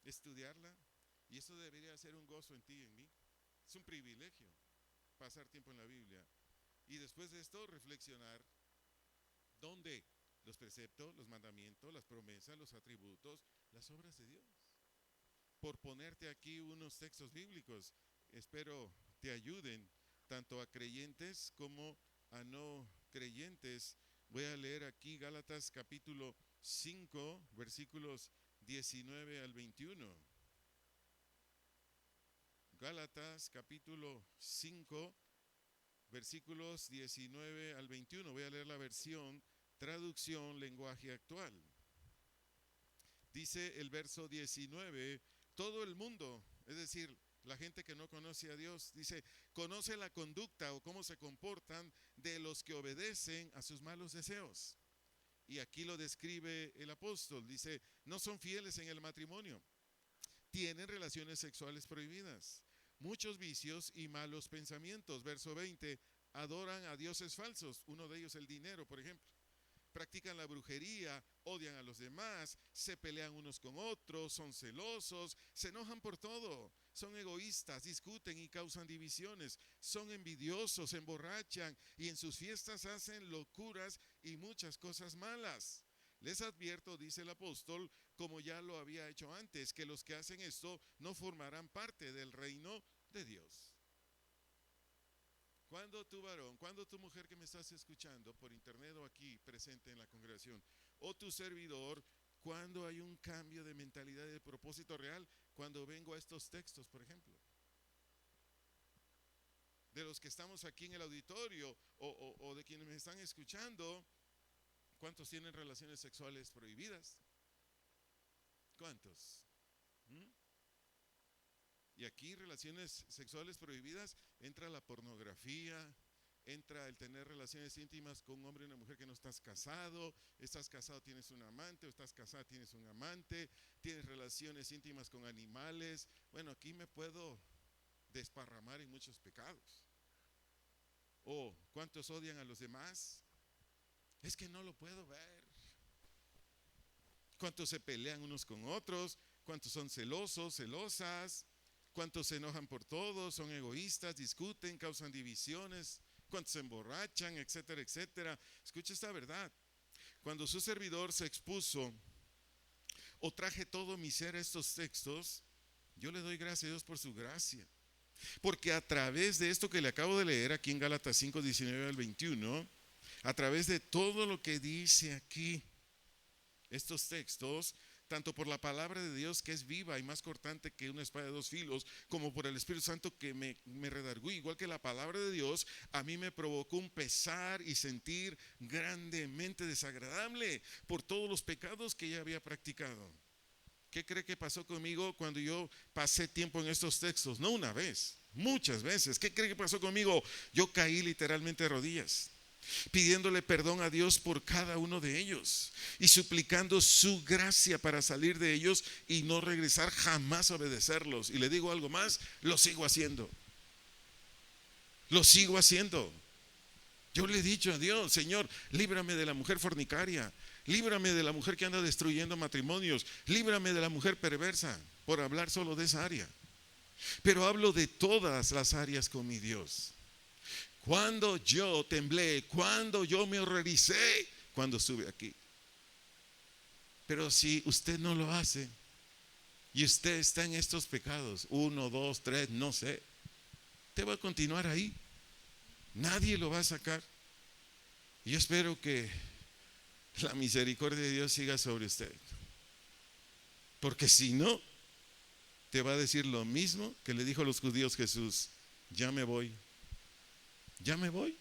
estudiarla, y eso debería ser un gozo en ti y en mí. Es un privilegio pasar tiempo en la Biblia. Y después de esto, reflexionar. ¿Dónde? Los preceptos, los mandamientos, las promesas, los atributos, las obras de Dios. Por ponerte aquí unos textos bíblicos, espero te ayuden tanto a creyentes como a no creyentes. Voy a leer aquí Gálatas capítulo 5, versículos 19 al 21. Gálatas capítulo 5, versículos 19 al 21. Voy a leer la versión, traducción, lenguaje actual. Dice el verso 19, todo el mundo, es decir, la gente que no conoce a Dios, dice, conoce la conducta o cómo se comportan de los que obedecen a sus malos deseos. Y aquí lo describe el apóstol, dice, no son fieles en el matrimonio, tienen relaciones sexuales prohibidas, muchos vicios y malos pensamientos. Verso 20, adoran a dioses falsos, uno de ellos el dinero, por ejemplo. Practican la brujería, odian a los demás, se pelean unos con otros, son celosos, se enojan por todo, son egoístas, discuten y causan divisiones, son envidiosos, se emborrachan y en sus fiestas hacen locuras y muchas cosas malas. Les advierto, dice el apóstol, como ya lo había hecho antes, que los que hacen esto no formarán parte del reino de Dios. Cuando tu varón, cuando tu mujer que me estás escuchando por internet o aquí presente en la congregación, o tu servidor, cuando hay un cambio de mentalidad y de propósito real, cuando vengo a estos textos, por ejemplo, de los que estamos aquí en el auditorio o de quienes me están escuchando, ¿cuántos tienen relaciones sexuales prohibidas? ¿Cuántos? Y aquí relaciones sexuales prohibidas, entra la pornografía, entra el tener relaciones íntimas con un hombre y una mujer que no estás casado, tienes un amante, o estás casada, tienes un amante, tienes relaciones íntimas con animales. Bueno, aquí me puedo desparramar en muchos pecados. ¿O cuántos odian a los demás? Es que no lo puedo ver. ¿Cuántos se pelean unos con otros? ¿Cuántos son celosos, celosas? ¿Cuántos se enojan por todo? Son egoístas, discuten, causan divisiones. ¿Cuántos se emborrachan, etcétera, etcétera? Escucha esta verdad. Cuando su servidor se expuso o traje todo mi ser a estos textos, yo le doy gracias a Dios por su gracia. Porque a través de esto que le acabo de leer aquí en Gálatas 5, 19 al 21, a través de todo lo que dice aquí, estos textos, tanto por la palabra de Dios que es viva y más cortante que una espada de dos filos, como por el Espíritu Santo que me redargüe, igual que la palabra de Dios, a mí me provocó un pesar y sentir grandemente desagradable por todos los pecados que ya había practicado. ¿Qué cree que pasó conmigo cuando yo pasé tiempo en estos textos? No una vez, muchas veces. ¿Qué cree que pasó conmigo? Yo caí literalmente de rodillas, pidiéndole perdón a Dios por cada uno de ellos y suplicando su gracia para salir de ellos y no regresar jamás a obedecerlos. Y le digo algo más, lo sigo haciendo. Lo sigo haciendo. Yo le he dicho a Dios, Señor, líbrame de la mujer fornicaria, Líbrame de la mujer que anda destruyendo matrimonios. Líbrame de la mujer perversa, por hablar solo de esa área. Pero hablo de todas las áreas con mi Dios. Cuando yo temblé, cuando yo me horroricé, cuando estuve aquí. Pero si usted no lo hace y usted está en estos pecados, 1, 2, 3, no sé, te va a continuar ahí. Nadie lo va a sacar. Y yo espero que la misericordia de Dios siga sobre usted. Porque si no, te va a decir lo mismo que le dijo a los judíos Jesús: ya me voy. Ya me voy.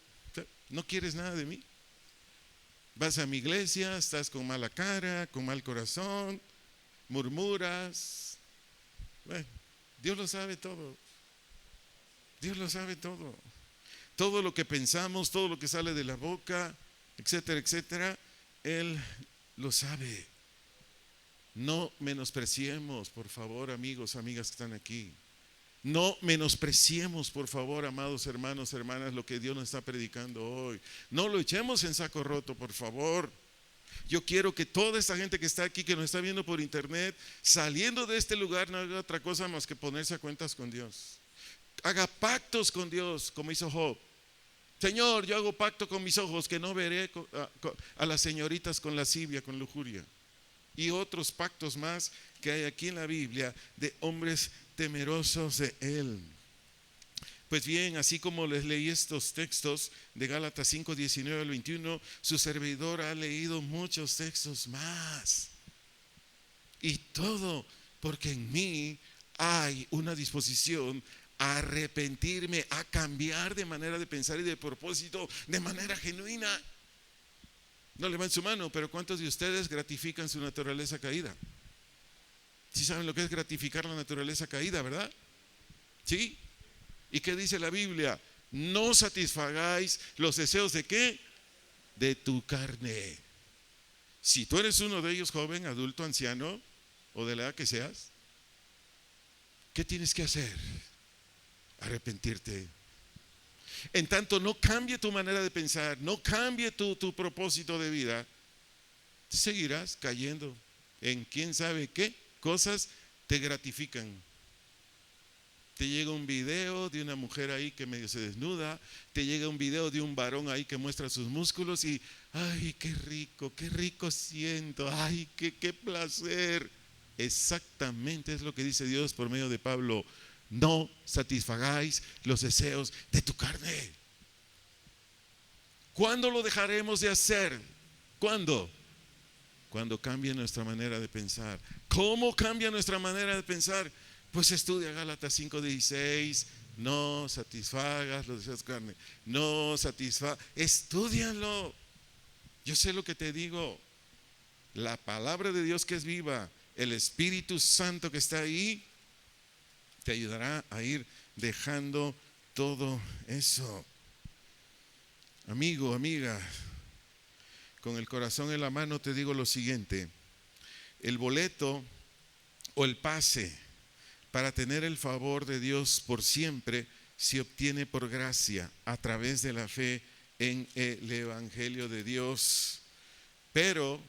No quieres nada de mí. Vas a mi iglesia, estás con mala cara, con mal corazón, murmuras. Bueno, Dios lo sabe todo. Dios lo sabe todo. Todo lo que pensamos, todo lo que sale de la boca, etcétera, etcétera, Él lo sabe. No menospreciemos, por favor, amigos, amigas que están aquí. No menospreciemos, por favor, amados hermanos, hermanas, lo que Dios nos está predicando hoy. No lo echemos en saco roto, por favor. Yo quiero que toda esta gente que está aquí, que nos está viendo por internet, saliendo de este lugar, no haga otra cosa más que ponerse a cuentas con Dios. Haga pactos con Dios, como hizo Job. Señor, yo hago pacto con mis ojos que no veré a las señoritas con lascivia, con lujuria. Y otros pactos más que hay aquí en la Biblia de hombres temerosos de Él. Pues bien, así como les leí estos textos de Gálatas 5, 19 al 21, su servidor ha leído muchos textos más. Y todo porque en mí hay una disposición a arrepentirme, a cambiar de manera de pensar y de propósito, de manera genuina. No levanten su mano, pero ¿cuántos de ustedes gratifican su naturaleza caída? ¿Sí saben lo que es gratificar la naturaleza caída, verdad? ¿Sí? ¿Y qué dice la Biblia? No satisfagáis los deseos de ¿qué? De tu carne. Si tú eres uno de ellos, joven, adulto, anciano, o de la edad que seas, ¿qué tienes que hacer? Arrepentirte. En tanto no cambie tu manera de pensar, no cambie tu propósito de vida, seguirás cayendo en quién sabe qué cosas te gratifican. Te llega un video de una mujer ahí que medio se desnuda, te llega un video de un varón ahí que muestra sus músculos y ay, qué rico siento, ay, qué placer. Exactamente es lo que dice Dios por medio de Pablo. No satisfagáis los deseos de tu carne. ¿Cuándo lo dejaremos de hacer? ¿Cuándo? Cuando cambie nuestra manera de pensar. ¿Cómo cambia nuestra manera de pensar? Pues estudia Gálatas 5:16. No satisfagas los deseos de tu carne. No satisfagas. Estúdialo. Yo sé lo que te digo. La palabra de Dios que es viva, el Espíritu Santo que está ahí, te ayudará a ir dejando todo eso. Amigo, amiga, con el corazón en la mano te digo lo siguiente: el boleto o el pase para tener el favor de Dios por siempre se obtiene por gracia a través de la fe en el Evangelio de Dios. Pero,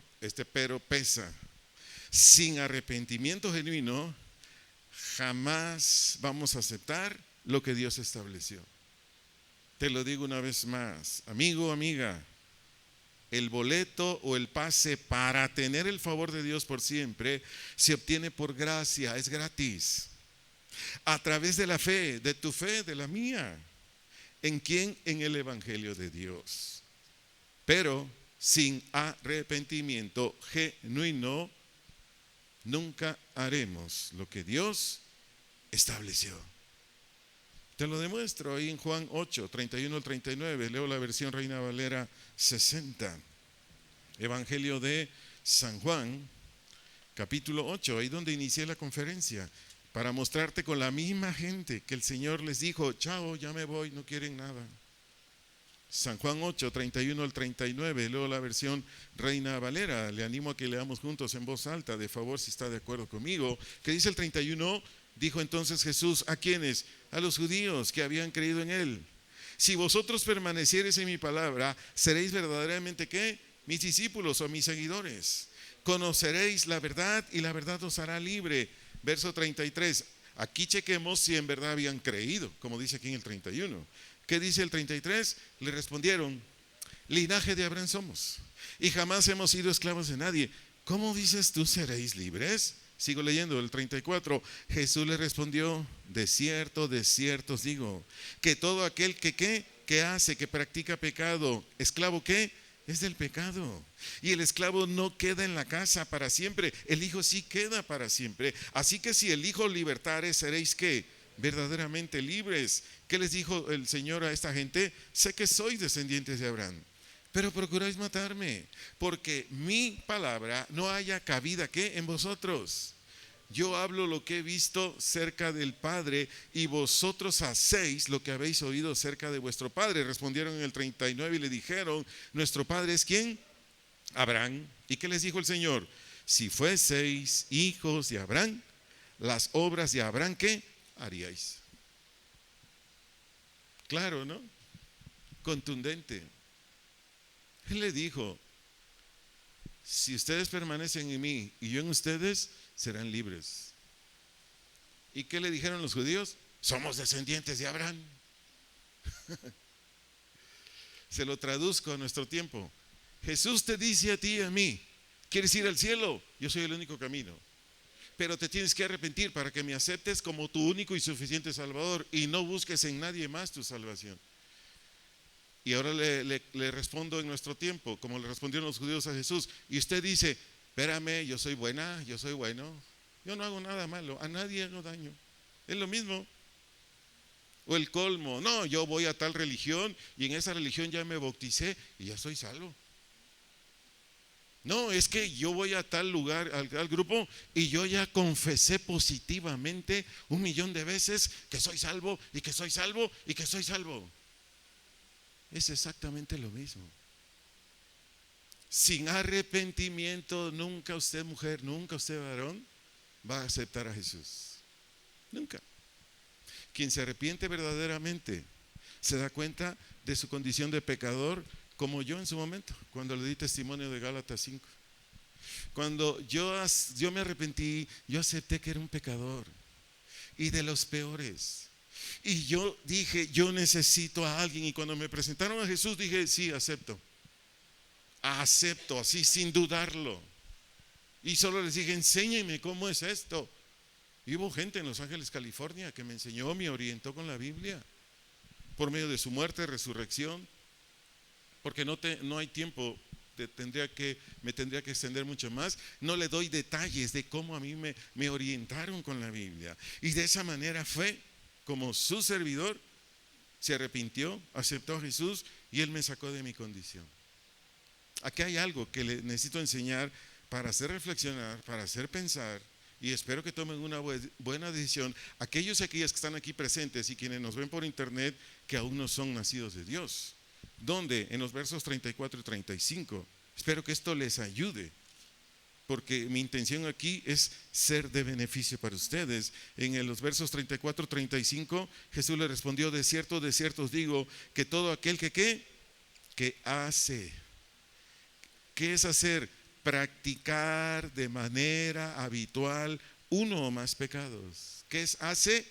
pero pesa. Sin arrepentimiento genuino, jamás vamos a aceptar lo que Dios estableció. Te lo digo una vez más, amigo, amiga, el boleto o el pase para tener el favor de Dios por siempre se obtiene por gracia, es gratis, a través de la fe, de tu fe, de la mía. ¿En quién? En el Evangelio de Dios. Pero sin arrepentimiento genuino, nunca haremos lo que Dios estableció. Te lo demuestro ahí en Juan 8, 31 al 39. Leo la versión Reina Valera 60. Evangelio de San Juan, capítulo 8, ahí donde inicié la conferencia, para mostrarte con la misma gente que el Señor les dijo: chao, ya me voy, no quieren nada. San Juan 8, 31 al 39, leo la versión Reina Valera. Le animo a que leamos juntos en voz alta, de favor, si está de acuerdo conmigo. Que dice el 31, dijo entonces Jesús, ¿a quiénes? A los judíos que habían creído en Él: si vosotros permaneciereis en mi palabra, seréis verdaderamente ¿qué? mis discípulos o mis seguidores. Conoceréis la verdad y la verdad os hará libre. Verso 33. Aquí chequemos si en verdad habían creído, como dice aquí en el 31. ¿Qué dice el 33? Le respondieron: linaje de Abraham somos y jamás hemos sido esclavos de nadie. ¿Cómo dices tú seréis libres? Sigo leyendo el 34. Jesús le respondió: de cierto os digo, que todo aquel que hace, que practica pecado, ¿esclavo qué? Es del pecado. Y el esclavo no queda en la casa para siempre, el hijo sí queda para siempre. Así que si el hijo libertare, seréis ¿qué? Verdaderamente libres. ¿Qué les dijo el Señor a esta gente? Sé que sois descendientes de Abraham, pero procuráis matarme, porque mi palabra no haya cabida ¿qué? En vosotros. Yo hablo lo que he visto cerca del Padre, y vosotros hacéis lo que habéis oído cerca de vuestro padre. Respondieron en el 39 y le dijeron: ¿nuestro padre es quién? Abraham. ¿Y qué les dijo el Señor? Si fueseis hijos de Abraham, las obras de Abraham ¿qué haríais? Claro, ¿no? Contundente. Él le dijo: si ustedes permanecen en mí y yo en ustedes, serán libres. ¿Y qué le dijeron los judíos? Somos descendientes de Abraham. Se lo traduzco a nuestro tiempo. Jesús te dice a ti y a mí: ¿quieres ir al cielo? Yo soy el único camino, pero te tienes que arrepentir para que me aceptes como tu único y suficiente Salvador, y no busques en nadie más tu salvación. Y ahora le respondo en nuestro tiempo, como le respondieron los judíos a Jesús. Y usted dice: espérame, yo soy buena, yo soy bueno, yo no hago nada malo, a nadie hago daño. Es lo mismo. O el colmo: no, yo voy a tal religión y en esa religión ya me bauticé y ya soy salvo. No, es que yo voy a tal lugar, al grupo, y yo ya confesé positivamente 1,000,000 de veces que soy salvo y que soy salvo y que soy salvo. Es exactamente lo mismo. Sin arrepentimiento, nunca usted, mujer, nunca usted, varón, va a aceptar a Jesús. Nunca. Quien se arrepiente verdaderamente se da cuenta de su condición de pecador, como yo en su momento, cuando le di testimonio de Gálatas 5. Cuando yo me arrepentí, yo acepté que era un pecador y de los peores. Y yo dije: yo necesito a alguien. Y cuando me presentaron a Jesús, dije: sí, acepto, así sin dudarlo. Y solo les dije: enséñenme cómo es esto. Y hubo gente en Los Ángeles, California, que me enseñó, me orientó con la Biblia, por medio de su muerte, resurrección. Porque no hay tiempo, me tendría que extender mucho más. No le doy detalles de cómo a mí me orientaron con la Biblia. Y de esa manera fue como su servidor se arrepintió, aceptó a Jesús, y Él me sacó de mi condición. Aquí hay algo que le necesito enseñar para hacer reflexionar, para hacer pensar, y espero que tomen una buena decisión aquellos y aquellas que están aquí presentes y quienes nos ven por internet, que aún no son nacidos de Dios. Donde en los versos 34 y 35, espero que esto les ayude, porque mi intención aquí es ser de beneficio para ustedes. En los versos 34 y 35, Jesús le respondió: de cierto os digo, que todo aquel que hace. ¿Qué es hacer? Practicar de manera habitual uno o más pecados. ¿Qué es hace?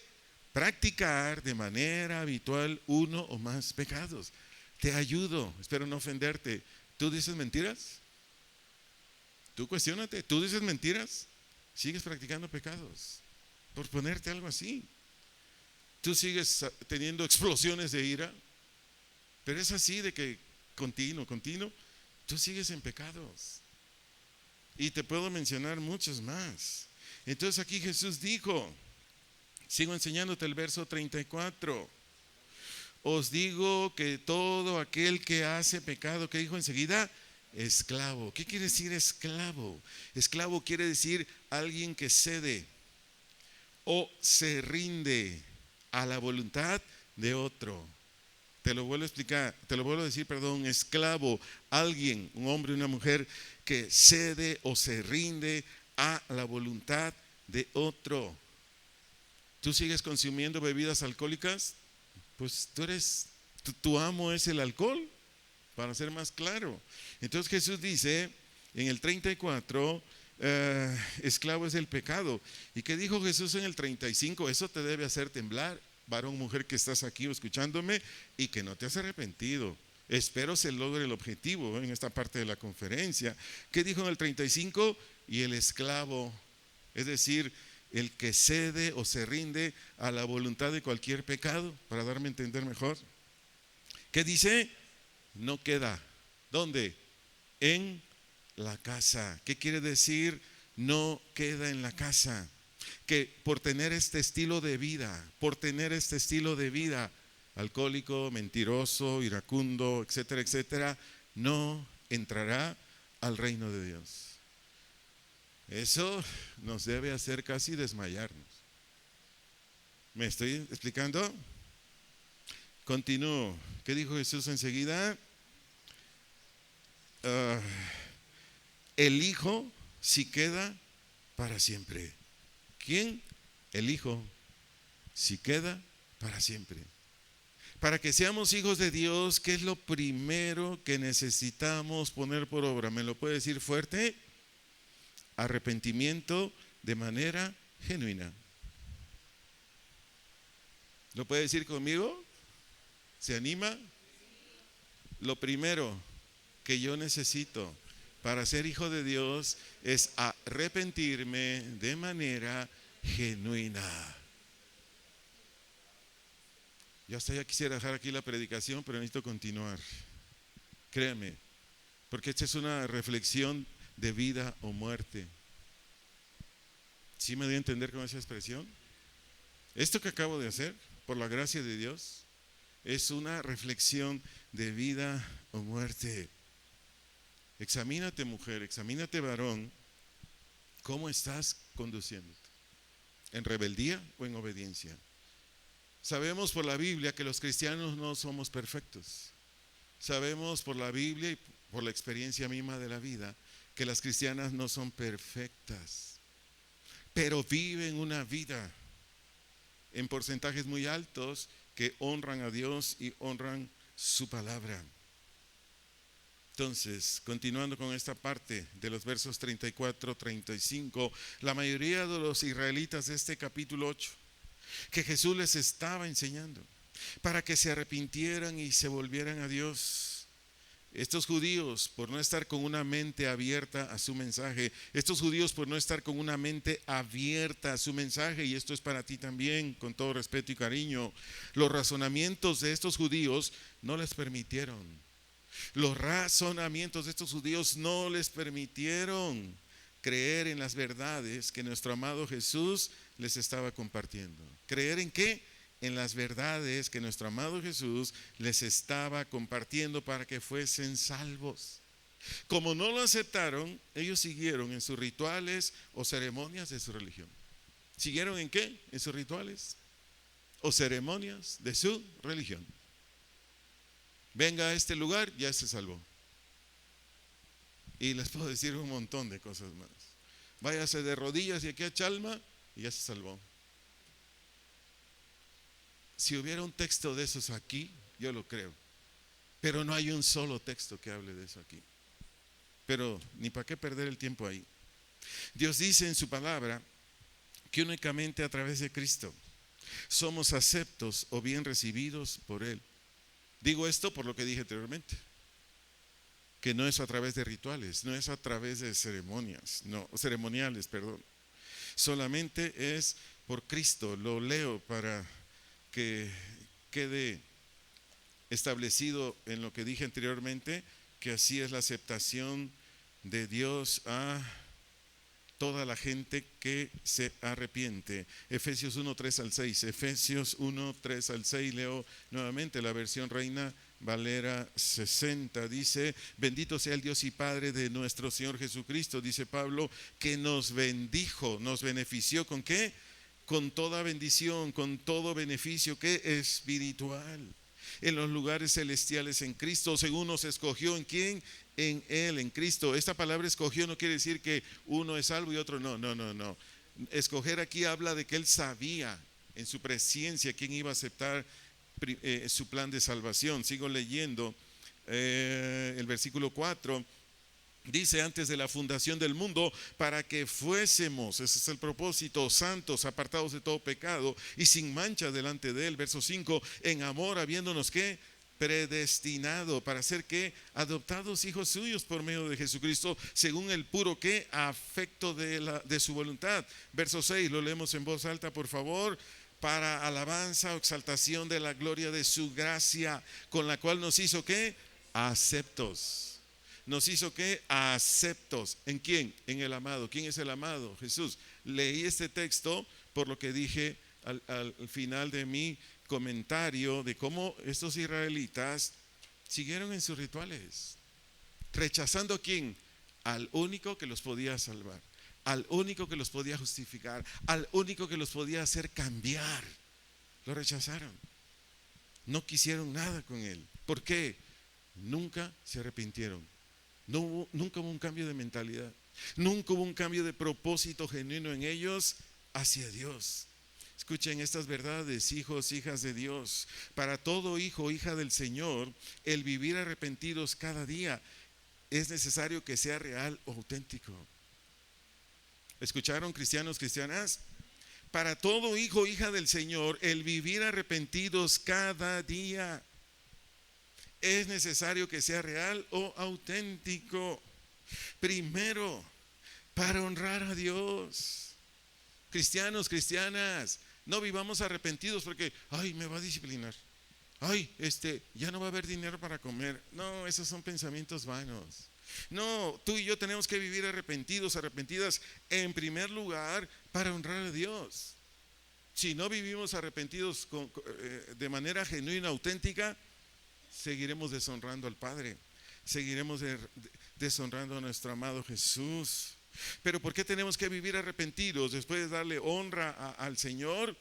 Practicar de manera habitual uno o más pecados. Te ayudo, espero no ofenderte. ¿Tú dices mentiras? Tú cuestiónate. ¿Tú dices mentiras? Sigues practicando pecados, por ponerte algo así. Tú sigues teniendo explosiones de ira, pero es así de que continuo, tú sigues en pecados. Y te puedo mencionar muchos más. Entonces aquí Jesús dijo, sigo enseñándote el verso 34. Os digo que todo aquel que hace pecado, ¿qué dijo enseguida? Esclavo. ¿Qué quiere decir esclavo? Esclavo quiere decir alguien que cede o se rinde a la voluntad de otro. Te lo vuelvo a explicar, te lo vuelvo a decir, perdón. Esclavo, alguien, un hombre o una mujer que cede o se rinde a la voluntad de otro. ¿Tú sigues consumiendo bebidas alcohólicas? Pues tu amo es el alcohol. para ser más claro. Entonces Jesús dice en el 34, esclavo es el pecado. ¿Y qué dijo Jesús en el 35? Eso te debe hacer temblar, varón, mujer que estás aquí escuchándome y que no te has arrepentido. Espero se logre el objetivo en esta parte de la conferencia. ¿Qué dijo en el 35? Y el esclavo, es decir, el que cede o se rinde a la voluntad de cualquier pecado, para darme a entender mejor. ¿Qué dice? No queda. ¿Dónde? En la casa. ¿Qué quiere decir? No queda en la casa. Que por tener este estilo de vida, alcohólico, mentiroso, iracundo, etcétera, etcétera, no entrará al reino de Dios. Eso nos debe hacer casi desmayarnos. ¿Me estoy explicando? Continúo. ¿Qué dijo Jesús enseguida? El Hijo si queda para siempre. ¿Quién? El Hijo si queda para siempre. Para que seamos hijos de Dios, ¿qué es lo primero que necesitamos poner por obra? ¿Me lo puede decir fuerte? Arrepentimiento de manera genuina. ¿Lo puede decir conmigo? ¿Se anima? Lo primero que yo necesito para ser hijo de Dios es arrepentirme de manera genuina. Yo hasta ya quisiera dejar aquí la predicación, pero necesito continuar. Créame, porque esta es una reflexión de vida o muerte. ¿Sí me doy a entender con esa expresión? Esto que acabo de hacer, por la gracia de Dios, es una reflexión de vida o muerte. Examínate, mujer, examínate, varón, ¿cómo estás conduciéndote? ¿En rebeldía o en obediencia? Sabemos por la Biblia que los cristianos no somos perfectos. Sabemos por la Biblia y por la experiencia misma de la vida que las cristianas no son perfectas, pero viven una vida en porcentajes muy altos que honran a Dios y honran su palabra. Entonces, continuando con esta parte de los versos 34, 35, la mayoría de los israelitas de este capítulo 8, que Jesús les estaba enseñando para que se arrepintieran y se volvieran a Dios. Estos judíos, por no estar con una mente abierta a su mensaje, y esto es para ti también, con todo respeto y cariño, los razonamientos de estos judíos no les permitieron. Creer en las verdades que nuestro amado Jesús les estaba compartiendo. ¿Creer en qué? En las verdades que nuestro amado Jesús les estaba compartiendo para que fuesen salvos. Como no lo aceptaron, ellos siguieron en sus rituales o ceremonias de su religión. ¿Siguieron en qué? En sus rituales o ceremonias de su religión. Venga a este lugar, ya se salvó. Y les puedo decir un montón de cosas más. Váyase de rodillas y aquí a Chalma y ya se salvó. Si hubiera un texto de esos aquí, yo lo creo. Pero no hay un solo texto que hable de eso aquí. Pero ni para qué perder el tiempo ahí. Dios dice en su palabra que únicamente a través de Cristo somos aceptos o bien recibidos por Él. Digo esto por lo que dije anteriormente, que no es a través de rituales, no es a través de ceremoniales, solamente es por Cristo. Lo leo para que quede establecido en lo que dije anteriormente, que así es la aceptación de Dios a toda la gente que se arrepiente. Efesios 1, 3 al 6. Efesios 1, 3 al 6. Leo nuevamente la versión Reina Valera 60. Dice: bendito sea el Dios y Padre de nuestro Señor Jesucristo, dice Pablo, que nos bendijo, nos benefició. ¿Con qué? Con toda bendición, con todo beneficio que espiritual, en los lugares celestiales en Cristo, según nos escogió. ¿En quién? En Él, en Cristo. Esta palabra escogió no quiere decir que uno es salvo y otro no. Escoger aquí habla de que Él sabía en su presencia quién iba a aceptar su plan de salvación. Sigo leyendo el versículo 4. Dice: antes de la fundación del mundo, para que fuésemos, ese es el propósito, santos, apartados de todo pecado y sin mancha delante de él. Verso 5, en amor habiéndonos ¿qué? Predestinado para ser ¿qué? Adoptados hijos suyos por medio de Jesucristo, según el puro ¿qué? Afecto de su voluntad. Verso 6, lo leemos en voz alta, por favor. Para alabanza o exaltación de la gloria de su gracia, con la cual nos hizo ¿qué? Aceptos. Nos hizo ¿qué? Aceptos. ¿En quién? En el amado. ¿Quién es el amado? Jesús. Leí este texto por lo que dije al final de mi comentario de cómo estos israelitas siguieron en sus rituales, rechazando ¿a quién? Al único que los podía salvar, al único que los podía justificar, al único que los podía hacer cambiar. Lo rechazaron. No quisieron nada con él. ¿Por qué? Nunca se arrepintieron. Nunca hubo un cambio de mentalidad, nunca hubo un cambio de propósito genuino en ellos hacia Dios. Escuchen estas verdades, hijos, hijas de Dios. Para todo hijo, hija del Señor, el vivir arrepentidos cada día es necesario que sea real o auténtico. ¿Escucharon, cristianos, cristianas? Para todo hijo, hija del Señor, el vivir arrepentidos cada día es necesario que sea real o auténtico. Primero, para honrar a Dios. Cristianos, cristianas, no vivamos arrepentidos porque, ay, me va a disciplinar. Ay, ya no va a haber dinero para comer. No, esos son pensamientos vanos. No, tú y yo tenemos que vivir arrepentidos, arrepentidas, en primer lugar, para honrar a Dios. Si no vivimos arrepentidos de manera genuina, auténtica, seguiremos deshonrando al Padre, seguiremos deshonrando a nuestro amado Jesús. Pero ¿por qué tenemos que vivir arrepentidos después de darle honra al Señor?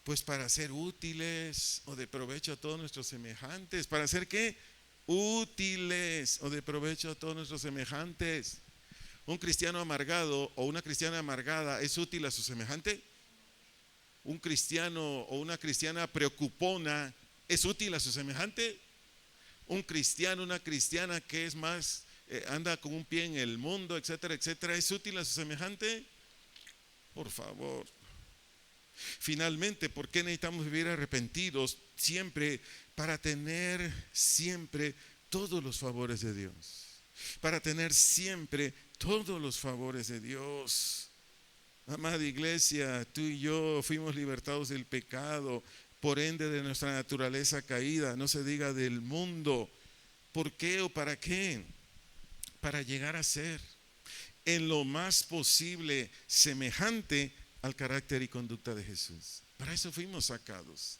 Pues para ser útiles o de provecho a todos nuestros semejantes. ¿Para ser qué? Útiles o de provecho a todos nuestros semejantes. ¿Un cristiano amargado o una cristiana amargada es útil a su semejante? ¿Un cristiano o una cristiana preocupona es útil a su semejante? Un cristiano, una cristiana que es más, anda con un pie en el mundo, etcétera, etcétera, ¿es útil a su semejante? Por favor. Finalmente, ¿por qué necesitamos vivir arrepentidos siempre? Para tener siempre todos los favores de Dios. Para tener siempre todos los favores de Dios. Amada iglesia, tú y yo fuimos libertados del pecado, por ende de nuestra naturaleza caída, no se diga del mundo. ¿Por qué o para qué? Para llegar a ser en lo más posible semejante al carácter y conducta de Jesús. Para eso fuimos sacados.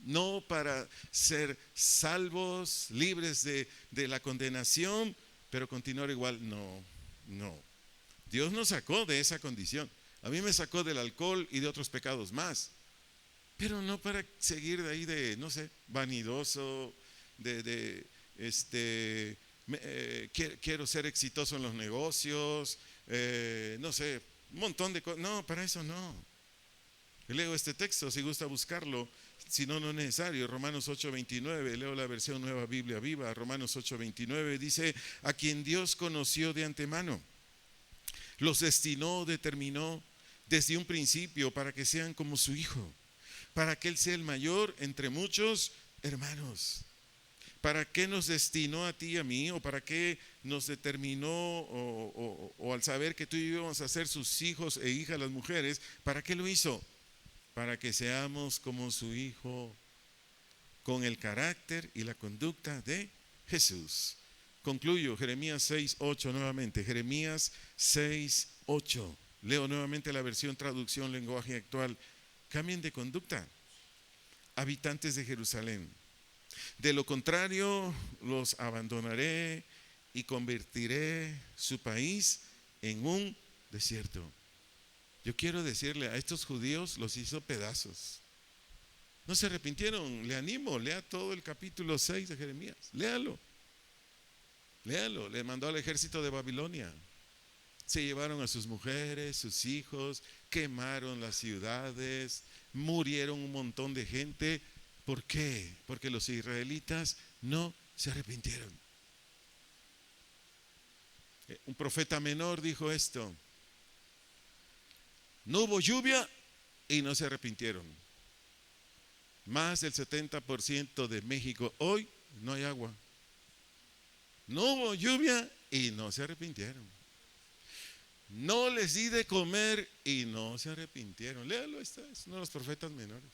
No para ser salvos, libres de la condenación, pero continuar igual. No. Dios nos sacó de esa condición. A mí me sacó del alcohol y de otros pecados más. Pero no para seguir de ahí de, no sé, vanidoso, quiero ser exitoso en los negocios, no sé, un montón de cosas. No, para eso no. Leo este texto, si gusta buscarlo, si no, no es necesario. Romanos 8:29, leo la versión Nueva Biblia Viva. Romanos 8:29 dice: a quien Dios conoció de antemano, los destinó, determinó desde un principio para que sean como su Hijo, para que Él sea el mayor entre muchos hermanos. ¿Para qué nos destinó a ti y a mí? ¿O para qué nos determinó o al saber que tú y yo íbamos a ser sus hijos e hijas las mujeres? ¿Para qué lo hizo? Para que seamos como su Hijo, con el carácter y la conducta de Jesús. Concluyo, Jeremías 6:8 nuevamente. Jeremías 6:8. Leo nuevamente la versión traducción lenguaje actual. Cambien de conducta, habitantes de Jerusalén. De lo contrario, los abandonaré y convertiré su país en un desierto. Yo quiero decirle, a estos judíos los hizo pedazos. No se arrepintieron. Le animo, lea todo el capítulo 6 de Jeremías. Léalo. Le mandó al ejército de Babilonia. Se llevaron a sus mujeres, sus hijos, quemaron las ciudades, murieron un montón de gente. ¿Por qué? Porque los israelitas no se arrepintieron. Un profeta menor dijo esto: no hubo lluvia y no se arrepintieron. Más del 70% de México hoy no hay agua. No hubo lluvia y no se arrepintieron. No les di de comer y no se arrepintieron. Léalo, está, es uno de los profetas menores.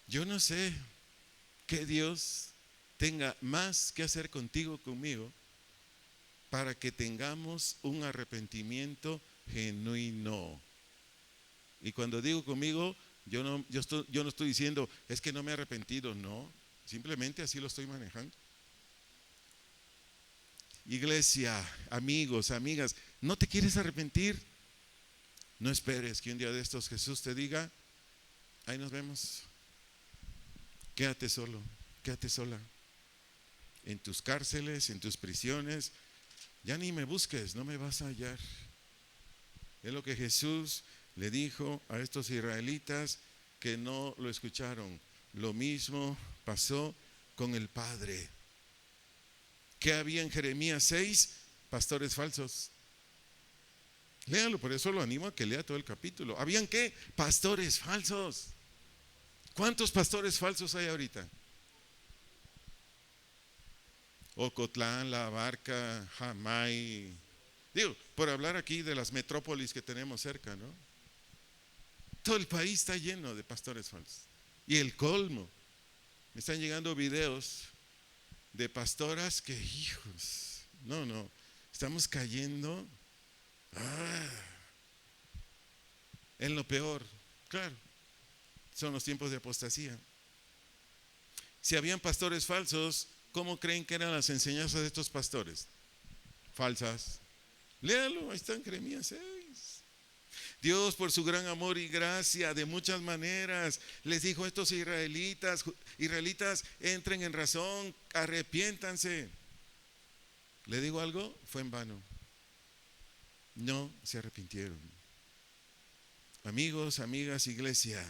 Yo no sé que Dios tenga más que hacer contigo, conmigo, para que tengamos un arrepentimiento genuino. Y cuando digo conmigo, yo no estoy diciendo es que no me he arrepentido, no, simplemente así lo estoy manejando. Iglesia, amigos, amigas, ¿no te quieres arrepentir? No esperes que un día de estos Jesús te diga: ahí nos vemos. Quédate solo, quédate sola. En tus cárceles, en tus prisiones, ya ni me busques, no me vas a hallar. Es lo que Jesús le dijo a estos israelitas que no lo escucharon. Lo mismo pasó con el Padre. ¿Qué había en Jeremías 6? Pastores falsos. Léalo, por eso lo animo a que lea todo el capítulo. ¿Habían qué? Pastores falsos. ¿Cuántos pastores falsos hay ahorita? Ocotlán, La Barca, Jamay. Digo, por hablar aquí de las metrópolis que tenemos cerca, ¿no? Todo el país está lleno de pastores falsos. Y el colmo, me están llegando videos de pastoras que, hijos, no, estamos cayendo en lo peor. Claro, son los tiempos de apostasía. Si habían pastores falsos, ¿cómo creen que eran las enseñanzas de estos pastores? Falsas. Léalo, ahí está en Jeremías 6. Dios, por su gran amor y gracia, de muchas maneras les dijo a estos israelitas, entren en razón, arrepiéntanse. ¿Le digo algo? Fue en vano. No se arrepintieron. Amigos, amigas, iglesia,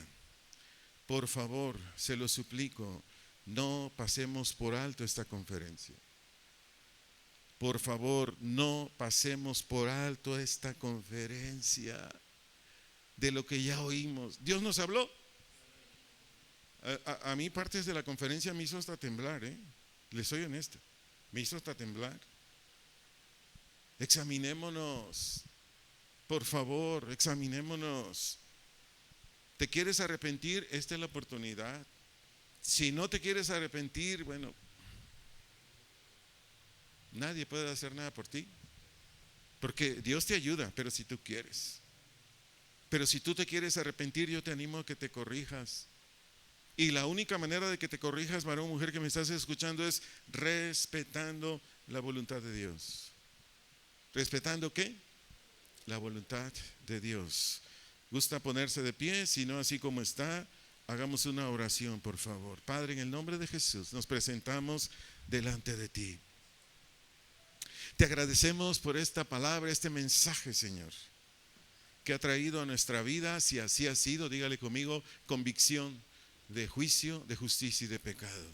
por favor, se lo suplico, no pasemos por alto esta conferencia. Por favor, no pasemos por alto esta conferencia de lo que ya oímos. Dios nos habló. A mí partes de la conferencia me hizo hasta temblar, les soy honesto, me hizo hasta temblar. Examinémonos, por favor, examinémonos. ¿Te quieres arrepentir? Esta es la oportunidad. Si no te quieres arrepentir, bueno, nadie puede hacer nada por ti, porque Dios te ayuda, pero si tú quieres. Pero si tú te quieres arrepentir, yo te animo a que te corrijas. Y la única manera de que te corrijas, varón o mujer que me estás escuchando, es respetando la voluntad de Dios. ¿Respetando qué? La voluntad de Dios. ¿Gusta ponerse de pie? Si no, así como está, hagamos una oración, por favor. Padre, en el nombre de Jesús, nos presentamos delante de ti. Te agradecemos por esta palabra, este mensaje, Señor, que ha traído a nuestra vida, si así ha sido, dígale conmigo, convicción de juicio, de justicia y de pecado.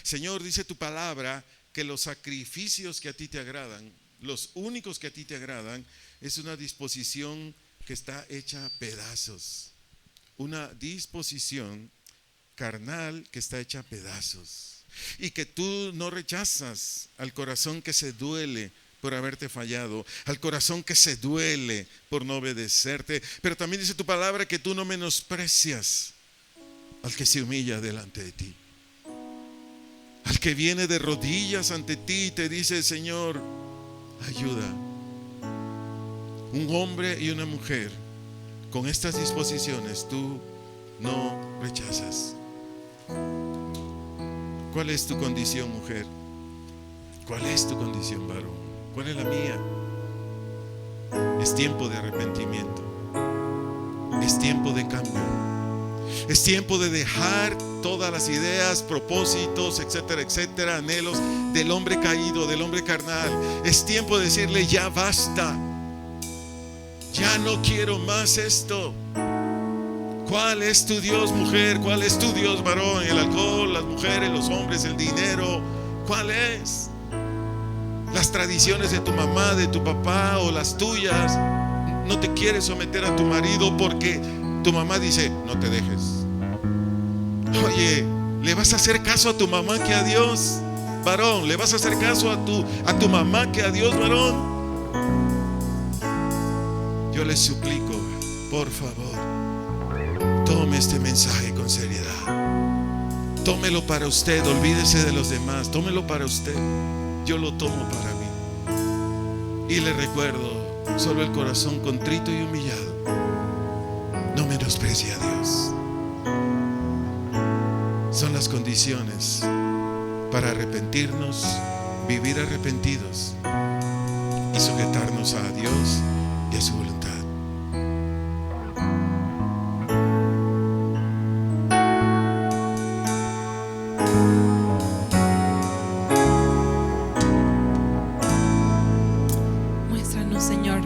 Señor, dice tu palabra que los sacrificios que a ti te agradan, los únicos que a ti te agradan, es una disposición que está hecha a pedazos, una disposición carnal que está hecha a pedazos. Y que tú no rechazas al corazón que se duele por haberte fallado, al corazón que se duele por no obedecerte. Pero también dice tu palabra que tú no menosprecias al que se humilla delante de ti, al que viene de rodillas ante ti y te dice: Señor, ayuda. Un hombre y una mujer con estas disposiciones tú no rechazas. ¿Cuál es tu condición, mujer? ¿Cuál es tu condición, varón? ¿Cuál es la mía? Es tiempo de arrepentimiento. Es tiempo de cambio. Es tiempo de dejar todas las ideas, propósitos, etcétera, etcétera, anhelos del hombre caído, del hombre carnal. Es tiempo de decirle: ya basta. Ya no quiero más esto. ¿Cuál es tu Dios, mujer? ¿Cuál es tu Dios, varón? El alcohol, las mujeres, los hombres, el dinero, ¿Cuál es? Las tradiciones de tu mamá, de tu papá o las tuyas. No te quieres someter a tu marido porque tu mamá dice, no te dejes. Oye, ¿le vas a hacer caso a tu mamá que a Dios, varón? ¿Le vas a hacer caso a tu mamá que a Dios, varón? Yo les suplico, por favor, tome este mensaje con seriedad. Tómelo para usted, olvídese de los demás. Tómelo para usted. Yo lo tomo para mí. Y le recuerdo, solo el corazón contrito y humillado no menosprecia a Dios. Son las condiciones para arrepentirnos, vivir arrepentidos y sujetarnos a Dios y a su voluntad. Muéstranos, Señor,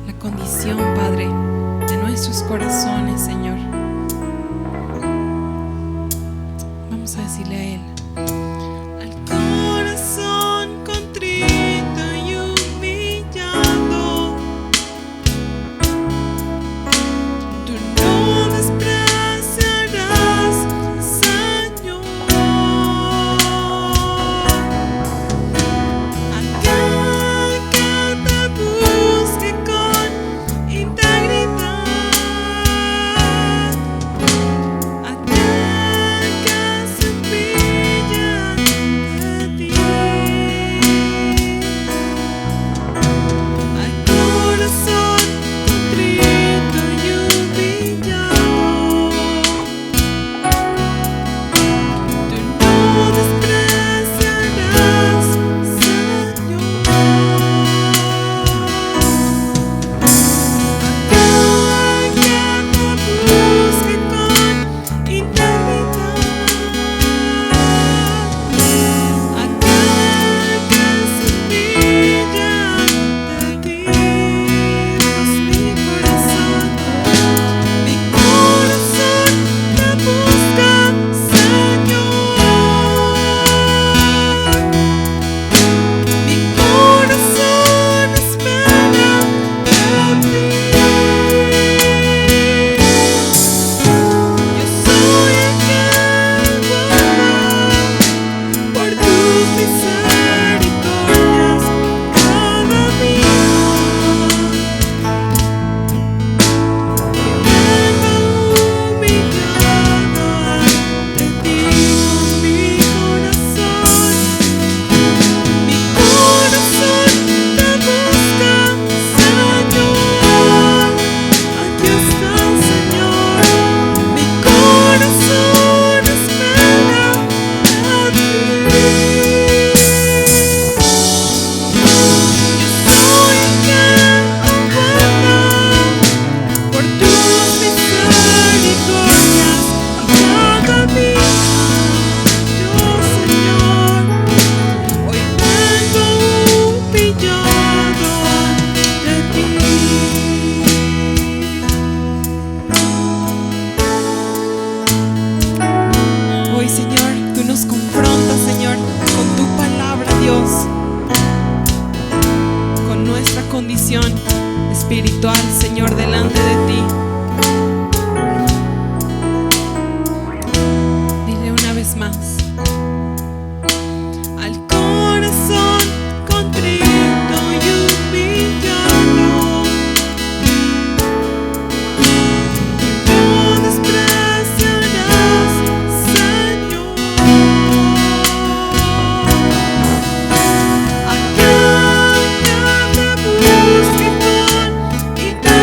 la condición, Padre, de nuestros corazones, Señor. Vamos a decirle a Él: al corazón contrito y humillado, tú no despreciarás, Señor. Aquel que te busque con integridad, espiritual, Señor, delante de ti. Dile una vez más: al corazón contrito y humillado, no despreciarás, Señor. Aquel que te busque con integridad,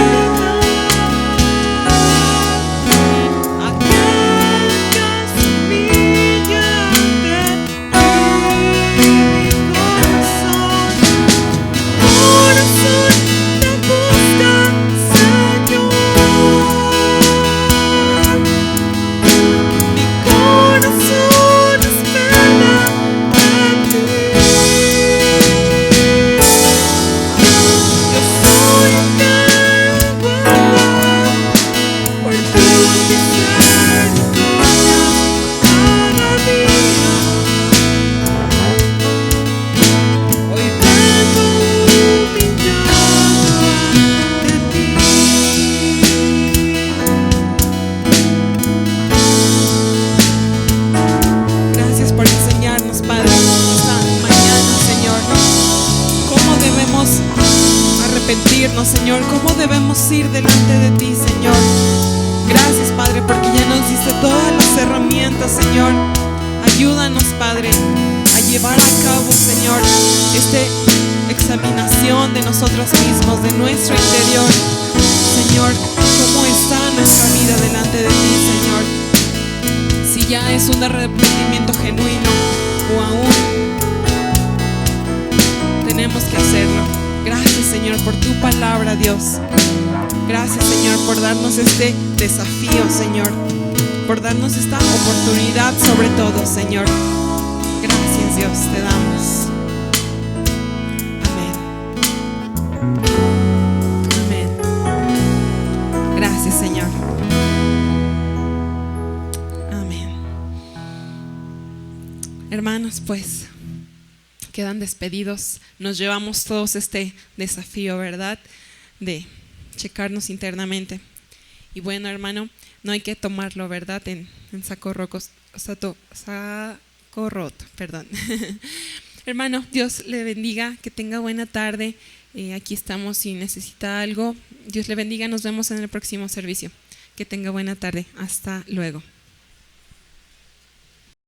enséñanos, Señor, cómo debemos ir delante de ti, Señor. Gracias, Padre, porque ya nos diste todas las herramientas, Señor. Ayúdanos, Padre, a llevar a cabo, Señor, esta examinación de nosotros mismos, de nuestro interior. Señor, cómo está nuestra vida delante de ti, Señor. Si ya es un arrepentimiento genuino o aún tenemos que hacerlo. Gracias, Señor, por tu palabra, Dios. Gracias, Señor, por darnos este desafío, Señor, por darnos esta oportunidad sobre todo, Señor. Gracias, Dios, te damos. Amén. Amén. Gracias, Señor. Amén. Hermanos, pues quedan despedidos. Nos llevamos todos este desafío, ¿verdad? De checarnos internamente. Y bueno, hermano, no hay que tomarlo, ¿verdad? En saco roto, perdón. Hermano, Dios le bendiga, que tenga buena tarde. Aquí estamos si necesita algo. Dios le bendiga, nos vemos en el próximo servicio. Que tenga buena tarde. Hasta luego.